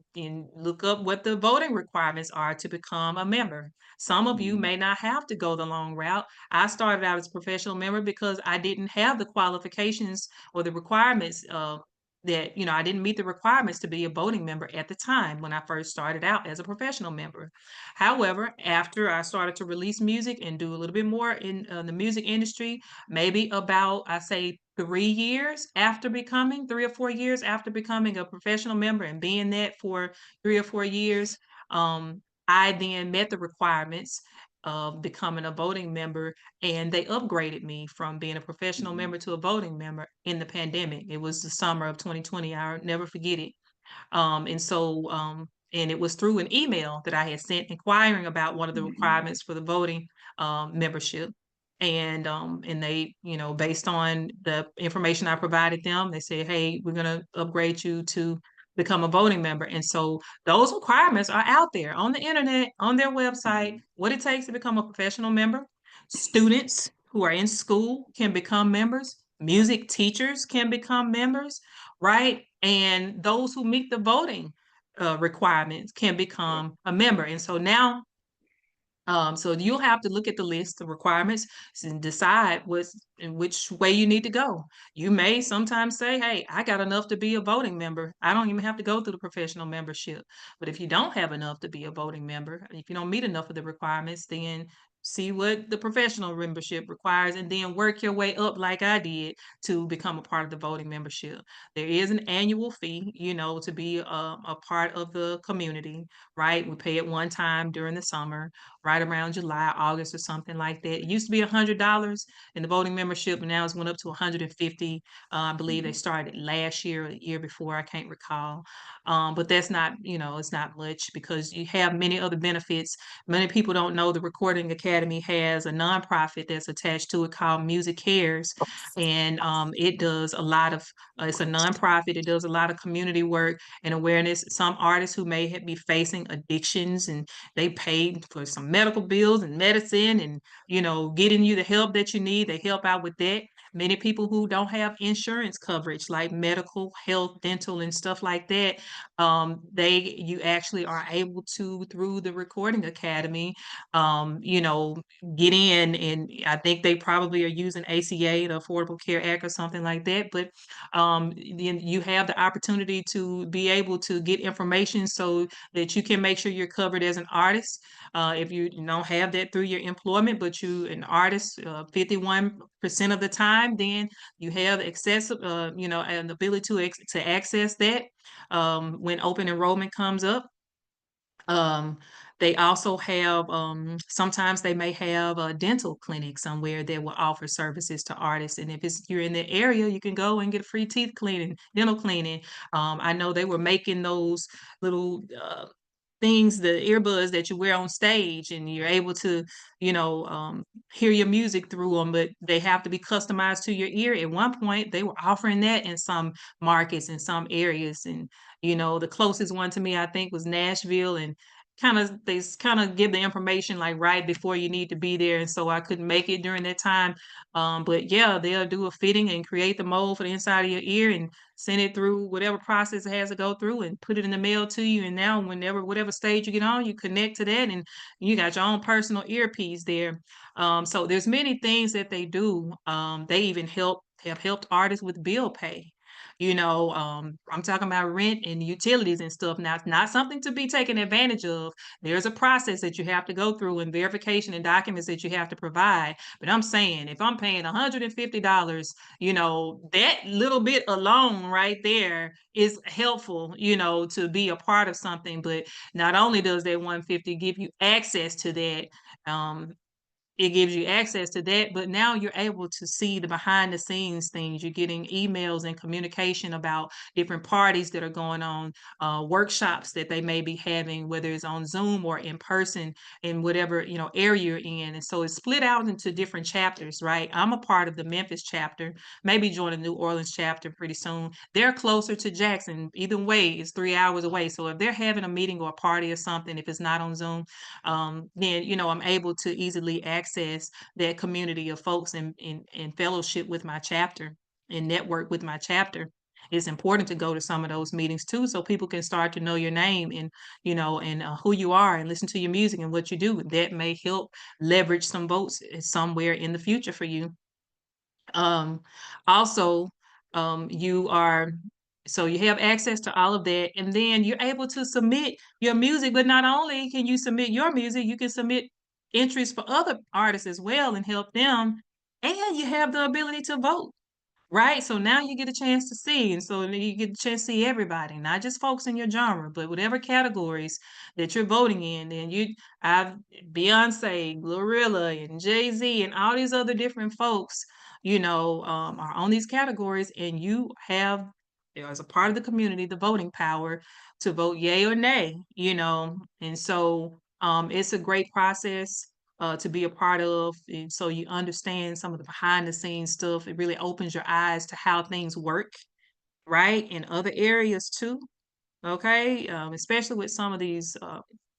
look up what the voting requirements are to become a member. Some of you may not have to go the long route. I started out as a professional member because I didn't have the qualifications or the requirements that, I didn't meet the requirements to be a voting member at the time when I first started out as a professional member. However, after I started to release music and do a little bit more in the music industry, maybe about, I say, 3 or 4 years after becoming a professional member and being that for 3 or 4 years, I then met the requirements of becoming a voting member, and they upgraded me from being a professional member to a voting member in the pandemic. It was the summer of 2020. I'll never forget it. And it was through an email that I had sent inquiring about one of the requirements for the voting membership. And they, based on the information I provided them, they said, hey, we're going to upgrade you to become a voting member. And so those requirements are out there on the internet, on their website, what it takes to become a professional member. Students who are in school can become members. Music teachers can become members, right? And those who meet the voting requirements can become a member. And so now, so you'll have to look at the list of requirements and decide which way you need to go. You may sometimes say, hey, I got enough to be a voting member. I don't even have to go through the professional membership. But if you don't have enough to be a voting member, if you don't meet enough of the requirements, then see what the professional membership requires and then work your way up like I did to become a part of the voting membership. There is an annual fee, to be a part of the community, right? We pay it one time during the summer, right around July, August, or something like that. It used to be $100 in the voting membership, and now it's went up to $150. I believe they started last year or the year before. I can't recall. But that's not, it's not much because you have many other benefits. Many people don't know the Recording Academy has a nonprofit that's attached to it called Music Cares. And it does a lot of, it's a nonprofit. It does a lot of community work and awareness. Some artists who may be facing addictions and they pay for some medical bills and medicine and, getting you the help that you need. They help out with that. Many people who don't have insurance coverage, like medical, health, dental, and stuff like that, you actually are able to, through the Recording Academy, get in, and I think they probably are using ACA, the Affordable Care Act, or something like that. But then you have the opportunity to be able to get information so that you can make sure you're covered as an artist. If you don't have that through your employment, but you an artist 51% of the time, then you have an ability to access that when open enrollment comes up. They also have, sometimes they may have a dental clinic somewhere that will offer services to artists. And if you're in the area, you can go and get a free teeth cleaning, dental cleaning. I know they were making those little things, the earbuds that you wear on stage, and you're able to, hear your music through them, but they have to be customized to your ear. At one point, they were offering that in some markets, in some areas. And, the closest one to me, I think, was Nashville. And they kind of give the information like right before you need to be there. And so I couldn't make it during that time. But yeah, they'll do a fitting and create the mold for the inside of your ear and send it through whatever process it has to go through and put it in the mail to you. And now whatever stage you get on, you connect to that and you got your own personal earpiece there. So there's many things that they do. They even have helped artists with bill pay. I'm talking about rent and utilities and stuff. Now, it's not something to be taken advantage of. There's a process that you have to go through and verification and documents that you have to provide. But I'm saying if I'm paying $150, that little bit alone right there is helpful, to be a part of something. But not only does that 150 give you access to that, it gives you access to that, but now you're able to see the behind the scenes things. You're getting emails and communication about different parties that are going on, workshops that they may be having, whether it's on Zoom or in person, in whatever, you know, area you're in. And so it's split out into different chapters, right? I'm a part of the Memphis chapter, maybe join a New Orleans chapter pretty soon. They're closer to Jackson. Either way, it's 3 hours away. So if they're having a meeting or a party or something, if it's not on Zoom, then, you know, I'm able to easily access that community of folks and fellowship with my chapter and network with my chapter. It's important to go to some of those meetings too, so people can start to know your name and, you know, and who you are, and listen to your music and what you do. That may help leverage some votes somewhere in the future for you. Also, you are, so you have access to all of that, and then you're able to submit your music. But not only can you submit your music, you can submit entries for other artists as well and help them. And you have the ability to vote. Right. So now you get a chance to see. And so you get a chance to see everybody, not just folks in your genre, but whatever categories that you're voting in. And I've Beyonce, Glorilla, and Jay-Z, and all these other different folks, you know, are on these categories, and you have, you know, as a part of the community, the voting power to vote yay or nay, you know. And so it's a great process to be a part of. And so you understand some of the behind the scenes stuff. It really opens your eyes to how things work, right? In other areas too. Okay. Especially with some of these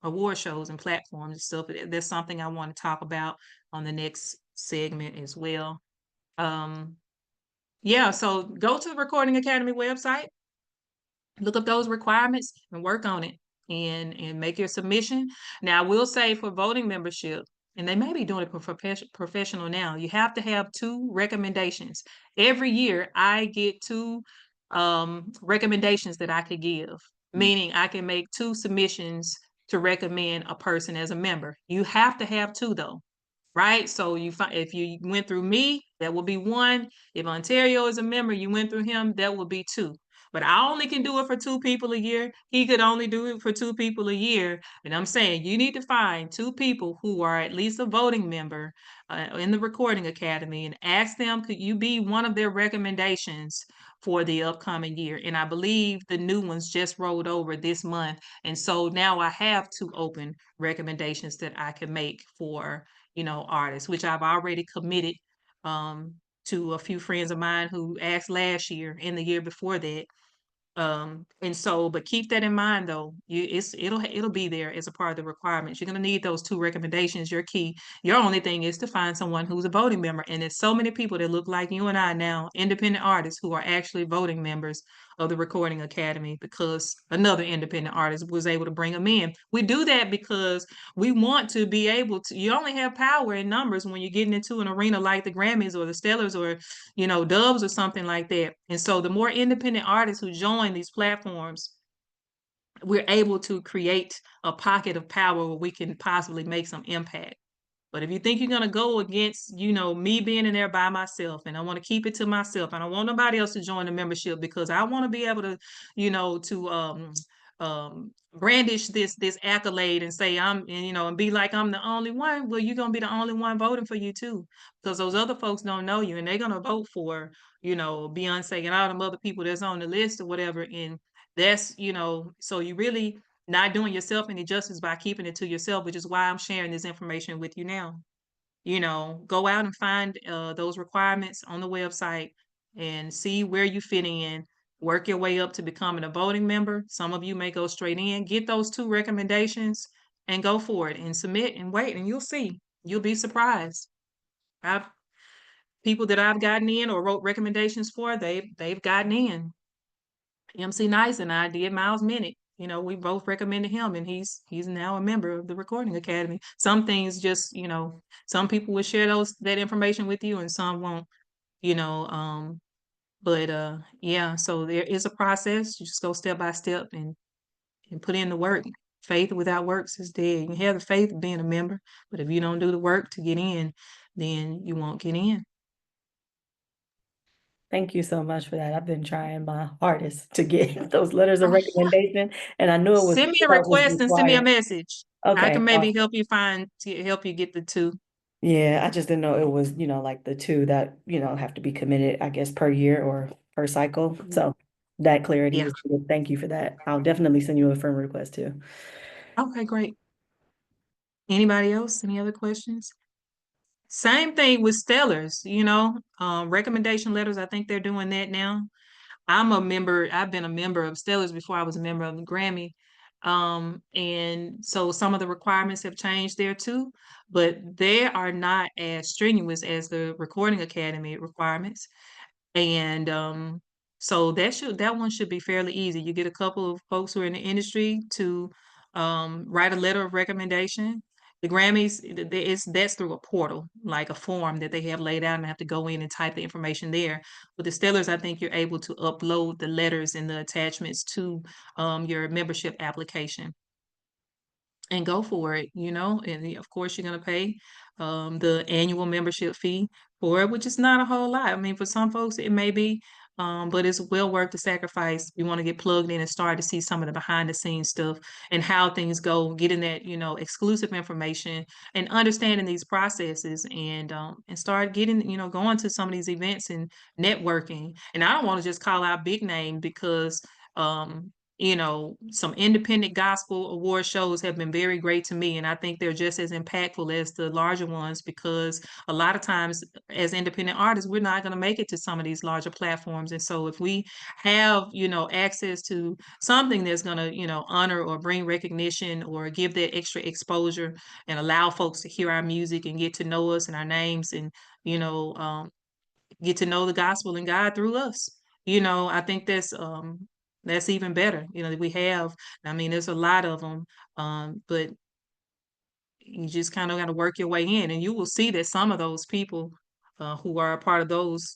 award shows and platforms and stuff. That's something I want to talk about on the next segment as well. Yeah, so go to the Recording Academy website, look up those requirements and work on it, and make your submission. Now, I will say for voting membership, and they may be doing it for professional now, you have to have 2 recommendations. Every year I get 2 recommendations that I could give, meaning I can make 2 submissions to recommend a person as a member. You have to have 2 though. Right? So if you went through me, that will be 1. If Ontario is a member, you went through him, that will be 2. But I only can do it for 2 people a year. He could only do it for 2 people a year. And I'm saying you need to find 2 people who are at least a voting member in the Recording Academy, and ask them, could you be one of their recommendations for the upcoming year? And I believe the new ones just rolled over this month. And so now I have 2 open recommendations that I can make for, you know, artists, which I've already committed to a few friends of mine who asked last year and the year before that. And so, but keep that in mind though. It'll be there as a part of the requirements. You're gonna need those 2 recommendations. Your key, your only thing is to find someone who's a voting member. And there's so many people that look like you and I now, independent artists, who are actually voting members of the Recording Academy, because another independent artist was able to bring them in. We do that because we want to be able to, you only have power in numbers when you're getting into an arena like the Grammys or the Stellars or, you know, Dubs or something like that. And so the more independent artists who join these platforms, we're able to create a pocket of power where we can possibly make some impact. But if you think you're gonna go against, you know, me being in there by myself, and I want to keep it to myself, I don't want nobody else to join the membership, because I want to be able to, you know, to brandish this accolade and say you know, and be like I'm the only one. Well, you're gonna be the only one voting for you too, because those other folks don't know you, and they're gonna vote for, you know, Beyonce and all them other people that's on the list or whatever. And that's, you know, so you really not doing yourself any justice by keeping it to yourself, which is why I'm sharing this information with you now. You know, go out and find those requirements on the website and see where you fit in. Work your way up to becoming a voting member. Some of you may go straight in, get those 2 recommendations and go for it and submit and wait, and you'll see. You'll be surprised. People that I've gotten in or wrote recommendations for, they've gotten in. MC Nice and I did Miles Minute. You know, we both recommended him, and he's now a member of the Recording Academy. Some things just, you know, some people will share that information with you and some won't, you know. But yeah, so there is a process. You just go step by step and put in the work. Faith without works is dead. You can have the faith of being a member, but if you don't do the work to get in, then you won't get in. Thank you so much for that. I've been trying my hardest to get those letters of recommendation, and I knew it was Send me a request and send me a message. I Okay, can maybe awesome. help you get the 2. Yeah, I just didn't know it was, like the two that, have to be committed, I guess, per year or per cycle. So that clarity Yeah. is good. Thank you for that. I'll definitely send you a friend request too. Okay, great. Anybody else? Any other questions? Same thing with Stellars, recommendation letters. I think they're doing that now. I've been a member of Stellars before I was a member of the Grammy. And so some of the requirements have changed there too, but they are not as strenuous as the Recording Academy requirements. And so that one should be fairly easy. You get a couple of folks who are in the industry to write a letter of recommendation. The Grammys, that's through a portal, like a form that they have laid out, and have to go in and type the information there. With the Stellars, I think you're able to upload the letters and the attachments to your membership application and go for it, and of course you're going to pay the annual membership fee for it, which is not a whole lot. I mean, for some folks it may be, but it's well worth the sacrifice. We want to get plugged in and start to see some of the behind the scenes stuff and how things go, getting that, exclusive information and understanding these processes, and start getting, going to some of these events and networking. And I don't want to just call out big name because some independent gospel award shows have been very great to me. And I think they're just as impactful as the larger ones, because a lot of times as independent artists, we're not going to make it to some of these larger platforms. And so if we have, access to something that's going to, honor or bring recognition or give that extra exposure and allow folks to hear our music and get to know us and our names and, get to know the gospel and God through us. I think that's even better. That we have. I mean, there's a lot of them, but you just kind of got to work your way in, and you will see that some of those people who are a part of those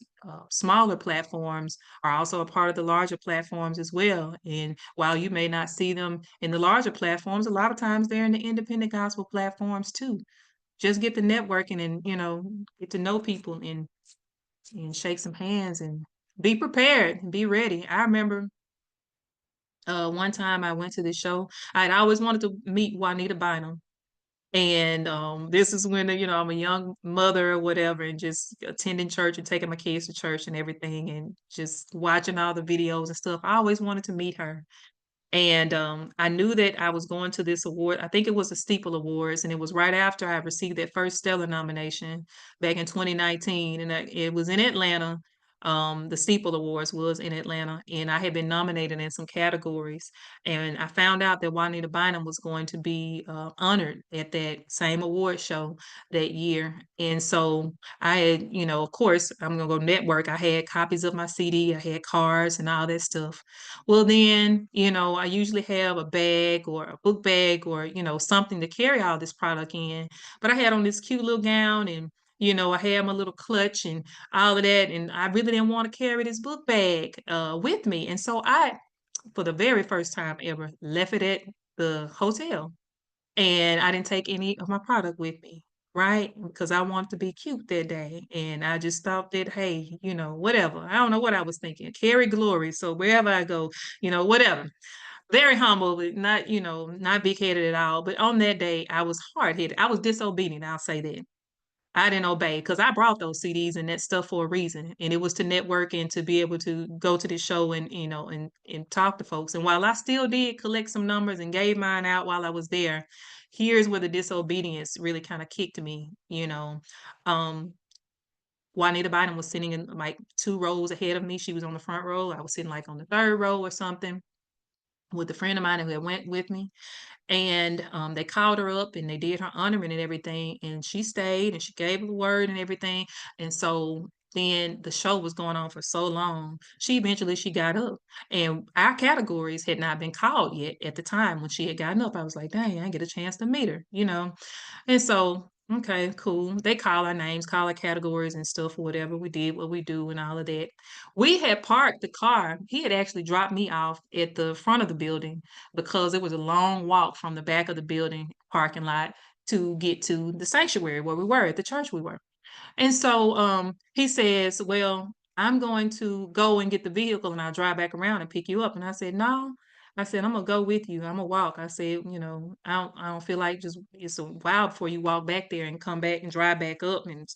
smaller platforms are also a part of the larger platforms as well. And while you may not see them in the larger platforms, a lot of times they're in the independent gospel platforms too. Just get the networking and get to know people and shake some hands and be prepared and be ready. I remember one time I went to this show. I'd always wanted to meet Juanita Bynum. And this is when, I'm a young mother or whatever, and just attending church and taking my kids to church and everything, and just watching all the videos and stuff. I always wanted to meet her. And I knew that I was going to this award. I think it was the Steeple Awards, and it was right after I received that first Stellar nomination back in 2019, and it was in Atlanta. The Steeple Awards was in Atlanta, and I had been nominated in some categories. And I found out that Juanita Bynum was going to be honored at that same award show that year. And so I had, of course, I'm gonna go network. I had copies of my CD, I had cards and all that stuff. Well, then, I usually have a bag or a book bag or, something to carry all this product in. But I had on this cute little gown, and, I had my little clutch and all of that. And I really didn't want to carry this book bag with me. And so for the very first time ever, left it at the hotel. And I didn't take any of my product with me, right? Because I wanted to be cute that day. And I just thought that, hey, whatever. I don't know what I was thinking. Carry glory. So wherever I go, whatever. Very humble, but not, not big headed at all. But on that day, I was hard headed. I was disobedient. I'll say that. I didn't obey because I brought those CDs and that stuff for a reason. And it was to network and to be able to go to the show and, and talk to folks. And while I still did collect some numbers and gave mine out while I was there, here's where the disobedience really kind of kicked me. Um, Juanita Bynum was sitting in like 2 rows ahead of me. She was on the front row. I was sitting like on the 3rd row or something with a friend of mine who had went with me. And they called her up and they did her honoring and everything. And she stayed and she gave the word and everything. And so then the show was going on for so long. She got up, and our categories had not been called yet at the time when she had gotten up. I was like, dang, I didn't get a chance to meet her. And so, okay, cool. They call our names, call our categories and stuff or whatever. We did what we do and all of that. We had parked the car. He had actually dropped me off at the front of the building because it was a long walk from the back of the building parking lot to get to the sanctuary where we were at the church we were. And so he says, well, I'm going to go and get the vehicle and I'll drive back around and pick you up. And I said, no, I said, I'm gonna go with you. I'm gonna walk. I said, I don't feel like just it's a while before you walk back there and come back and drive back up and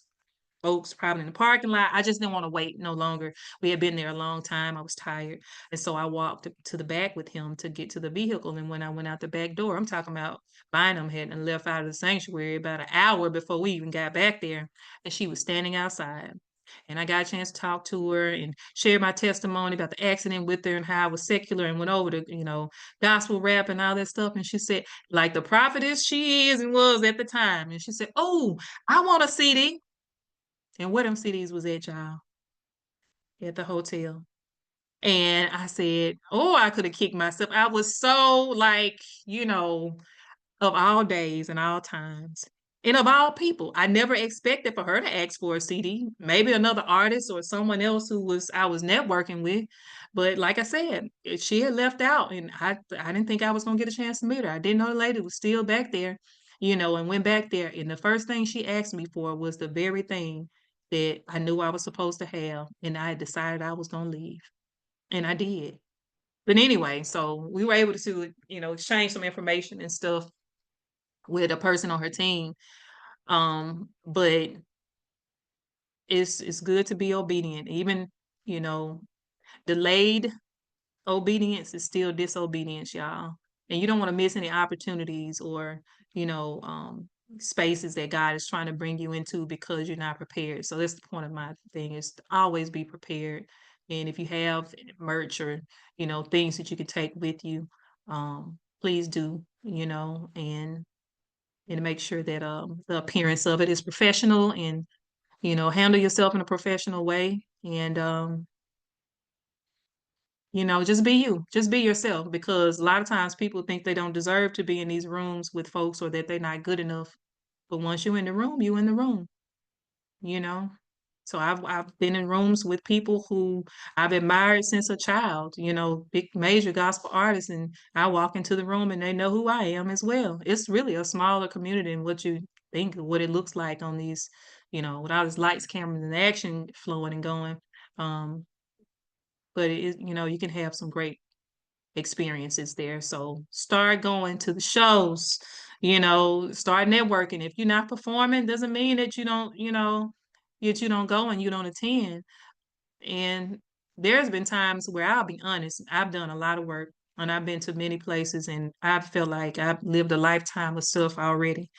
folks probably in the parking lot. I just didn't want to wait no longer. We had been there a long time. I was tired. And so I walked to the back with him to get to the vehicle. And when I went out the back door, I'm talking about Bynum had and left out of the sanctuary about an hour before we even got back there. And she was standing outside. And I got a chance to talk to her and share my testimony about the accident with her and how I was secular and went over to, gospel rap and all that stuff. And she said, like the prophetess she is and was at the time. And she said, oh, I want a CD. And where them CDs was at, y'all? At the hotel. And I said, oh, I could have kicked myself. I was so like, of all days and all times. And of all people, I never expected for her to ask for a CD. Maybe another artist or someone else I was networking with. But like I said, she had left out and I didn't think I was gonna get a chance to meet her. I didn't know the lady was still back there, and went back there. And the first thing she asked me for was the very thing that I knew I was supposed to have. And I decided I was gonna leave. And I did. But anyway, so we were able to, exchange some information and stuff with a person on her team. But it's good to be obedient. Even, you know, delayed obedience is still disobedience, y'all. And you don't want to miss any opportunities or, you know, um, spaces that God is trying to bring you into because you're not prepared. So that's the point of my thing is to always be prepared. And if you have merch or, things that you can take with you, please do, and make sure that the appearance of it is professional and handle yourself in a professional way and just be you, just be yourself, because a lot of times people think they don't deserve to be in these rooms with folks or that they're not good enough, but once you're in the room, you're in the room, you know. So I've been in rooms with people who I've admired since a child, big major gospel artists, and I walk into the room and they know who I am as well. It's really a smaller community than what you think of what it looks like on these, with all these lights, cameras, and action flowing and going. Um, but you can have some great experiences there. So start going to the shows, start networking. If you're not performing, doesn't mean that that you don't go and you don't attend. And there's been times where I'll be honest, I've done a lot of work and I've been to many places and I feel like I've lived a lifetime of stuff already.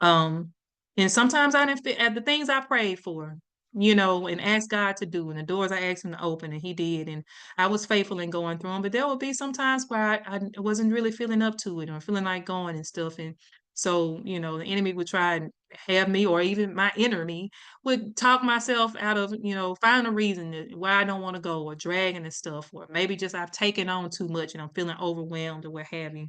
Um, and sometimes I didn't fit at the things I prayed for, and asked God to do, and the doors I asked Him to open, and He did. And I was faithful in going through them. But there would be some times where I wasn't really feeling up to it or feeling like going and stuff. And so, the enemy would try and have me, or even my inner me would talk myself out of, find a reason why I don't want to go or dragging and stuff, or maybe just I've taken on too much and I'm feeling overwhelmed or what have you.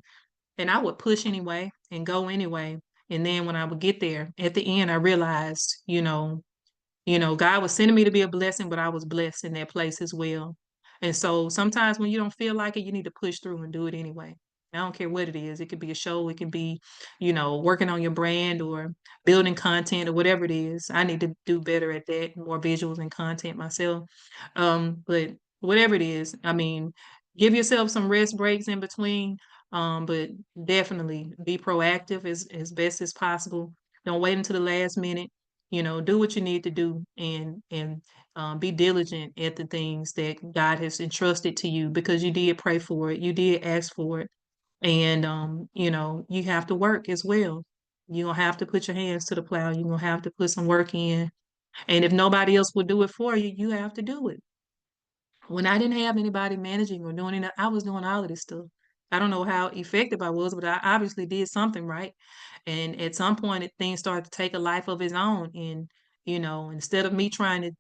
And I would push anyway and go anyway. And then when I would get there, at the end, I realized, God was sending me to be a blessing, but I was blessed in that place as well. And so sometimes when you don't feel like it, you need to push through and do it anyway. I don't care what it is. It could be a show, it can be, working on your brand or building content or whatever it is. I need to do better at that, more visuals and content myself. But whatever it is, I mean, give yourself some rest breaks in between. But definitely be proactive as best as possible. Don't wait until the last minute. Do what you need to do and be diligent at the things that God has entrusted to you, because you did pray for it, you did ask for it, and you have to work as well. You're gonna have to put your hands to the plow. You're gonna have to put some work in, and if nobody else will do it for you, you have to do it. When I didn't have anybody managing or doing it, I was doing all of this stuff. I don't know how effective I was, but I obviously did something right. And at some point, things started to take a life of its own. And, instead of me trying to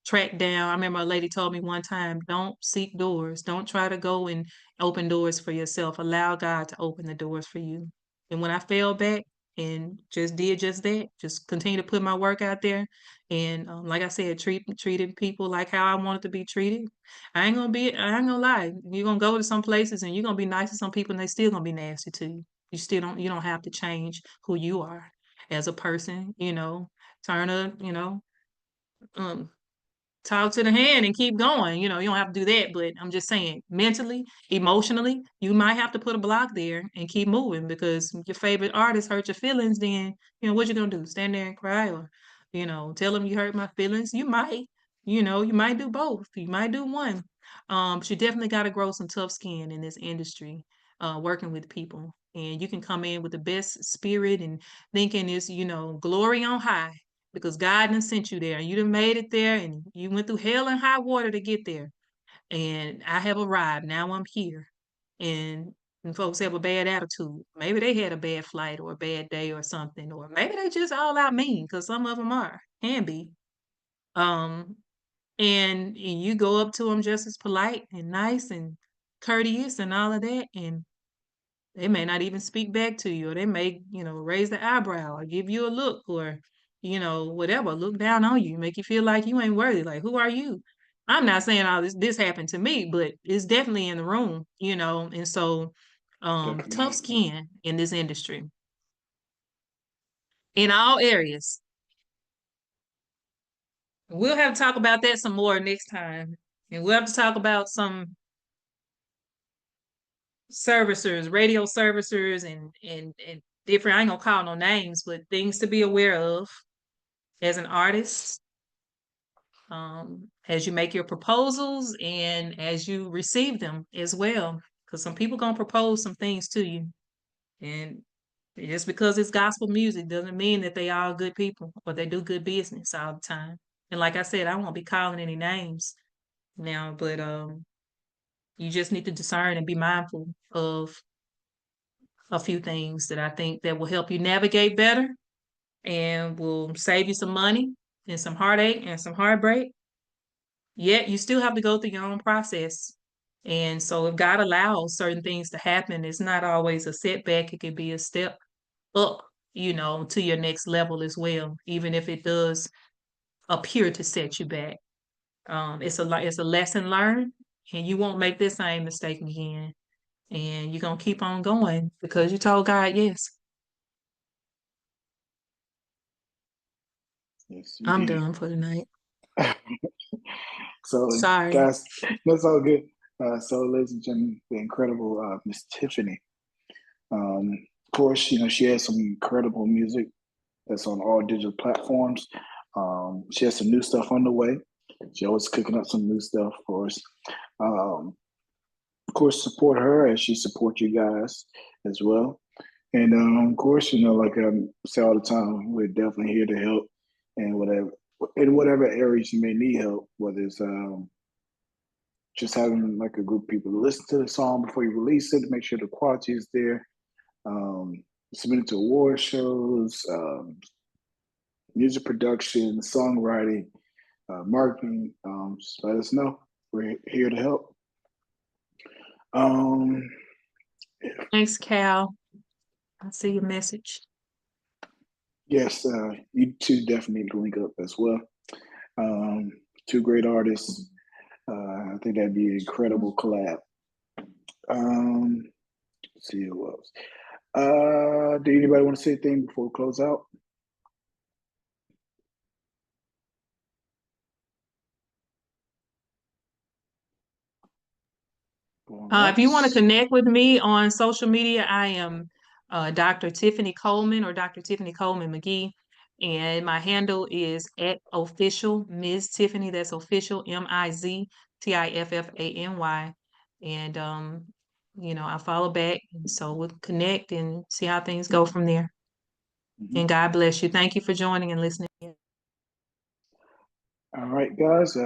track down, I remember a lady told me one time, don't seek doors. Don't try to go and open doors for yourself. Allow God to open the doors for you. And when I fell back and just did just that, just continue to put my work out there. And like I said, treating people like how I wanted to be treated. I ain't gonna lie. You're gonna go to some places and you're gonna be nice to some people and they still gonna be nasty to you. You don't have to change who you are as a person, turn a, um talk to the hand and keep going. You know, you don't have to do that, but I'm just saying, mentally, emotionally, you might have to put a block there and keep moving, because your favorite artist hurt your feelings. Then, you know, what you gonna do? Stand there and cry, or, you know, tell them you hurt my feelings? You might, you know, you might do both. You might do one. But you definitely got to grow some tough skin in this industry, working with people. And you can come in with the best spirit and thinking it's, you know, glory on high, because God done sent you there. You done made it there, and you went through hell and high water to get there. And I have arrived. Now I'm here. And folks have a bad attitude. Maybe they had a bad flight or a bad day or something, or maybe they just all out mean, because some of them can be. Um, and you go up to them just as polite and nice and courteous and all of that, and they may not even speak back to you, or they may, you know, raise the eyebrow or give you a look, or, you know, whatever, look down on you, make you feel like you ain't worthy. Like, who are you? I'm not saying all this happened to me, but it's definitely in the room, you know. And so, Definitely. tough skin in this industry, in all areas. We'll have to talk about that some more next time. And we'll have to talk about some servicers, radio servicers, and different, I ain't gonna call no names, but things to be aware of as an artist, as you make your proposals and as you receive them as well. Because some people gonna propose some things to you. And just because it's gospel music doesn't mean that they all good people or they do good business all the time. And like I said, I won't be calling any names now, but you just need to discern and be mindful of a few things that I think that will help you navigate better and will save you some money and some heartache and some heartbreak. Yet you still have to go through your own process. And so if God allows certain things to happen, it's not always a setback. It could be a step up, you know, to your next level as well, even if it does appear to set you back. It's a lesson learned, and you won't make the same mistake again. And you're gonna keep on going because you told God yes. Yes, I'm indeed. done for the night. So, Sorry. guys, that's all good. So, ladies and gentlemen, the incredible Miss Tiffany. Of course, you know, she has some incredible music that's on all digital platforms. She has some new stuff on the way. She always cooking up some new stuff for us. Of course, support her as she supports you guys as well. And of course, you know, like I say all the time, we're definitely here to help and whatever areas you may need help, whether it's just having like a group of people to listen to the song before you release it, to make sure the quality is there. Submit it to award shows, music production, songwriting, marketing. Just let us know. We're here to help. Thanks, Cal. I see your message. Yes, you two definitely need to link up as well. Two great artists. I think that'd be an incredible collab. Let's see who else. Do anybody want to say anything before we close out? If you want to connect with me on social media, I am Dr. Tiffany Coleman or Dr. Tiffany Coleman McGee. And my handle is @official Miz Tiffany. That's official MIZTIFFANY. And you know, I follow back, and so we'll connect and see how things go from there. And God bless you. Thank you for joining and listening. All right, guys.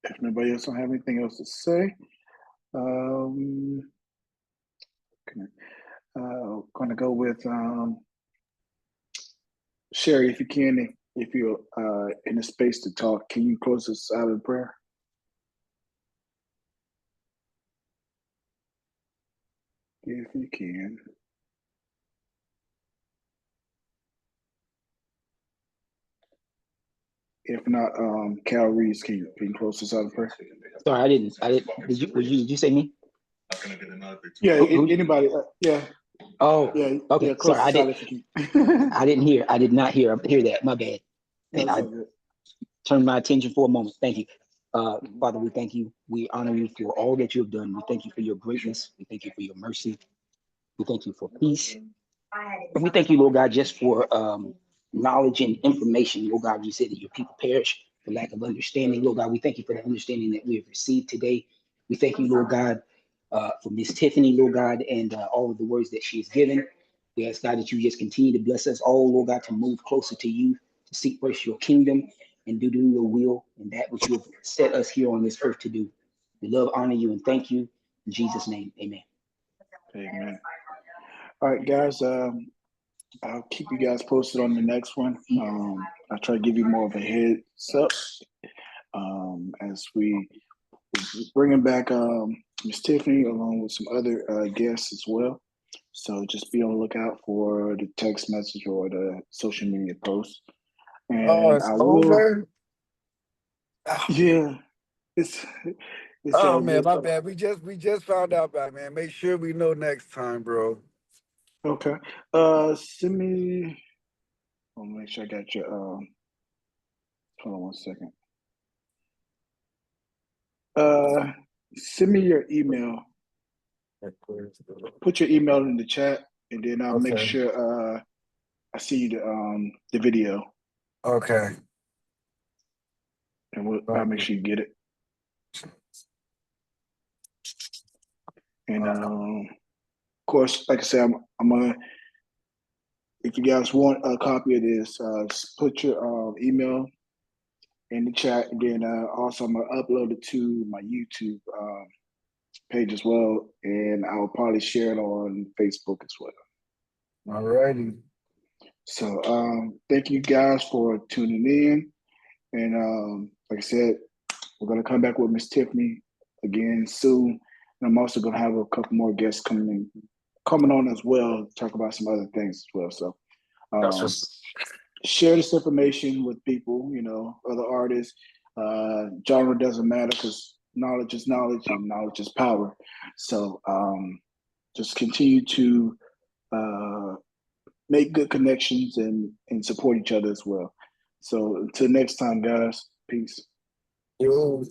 If nobody else don't have anything else to say, gonna go with Sherry, if you can, if you're in a space to talk, can you close us out in prayer? If you can. If not, Cal Reeves, can you close us out in prayer? Sorry, I didn't. Did you say me? Yeah, anybody. Yeah. Oh, yeah. Okay. Yeah, close Sorry, us out if you can. I did not hear that. My bad. That's all good. turn my attention for a moment. Thank you. Father, we thank you. We honor you for all that you have done. We thank you for your greatness. We thank you for your mercy. We thank you for peace. And we thank you, Lord God, just for knowledge and information. Lord God, you said that your people perish for lack of understanding. Lord God, we thank you for the understanding that we have received today. We thank you, Lord God, for Miss Tiffany, Lord God, and all of the words that she has given. We ask, God, that you just continue to bless us all, Lord God, to move closer to you, to seek first your kingdom and do your will and that which you have set us here on this earth to do. We love, honor you, and thank you. In Jesus' name, amen. Amen. All right, guys. I'll keep you guys posted on the next one. I'll try to give you more of a heads up as we're bringing back Miss Tiffany along with some other guests as well. So just be on the lookout for the text message or the social media post. And It's I will. over. Yeah, it's Oh all man, good. my bad. We just found out about it, man. Make sure we know next time, bro. Okay. Send me. I'll make sure I got your. Hold on one second. Send me your email. Put your email in the chat, and then I'll make Okay. sure I see you the video, Okay. and I'll make sure you get it. And of course, like I said, I'm gonna. If you guys want a copy of this, just put your email in the chat, and then also I'm gonna upload it to my YouTube page as well, and I'll probably share it on Facebook as well. Alrighty. So thank you guys for tuning in, and like I said, we're gonna come back with Miss Tiffany again soon, and I'm also gonna have a couple more guests coming on as well, talk about some other things as well. So That's just share this information with people, other artists. Genre doesn't matter because knowledge is knowledge and knowledge is power. So just continue to make good connections and support each other as well. So until next time, guys, peace. yo.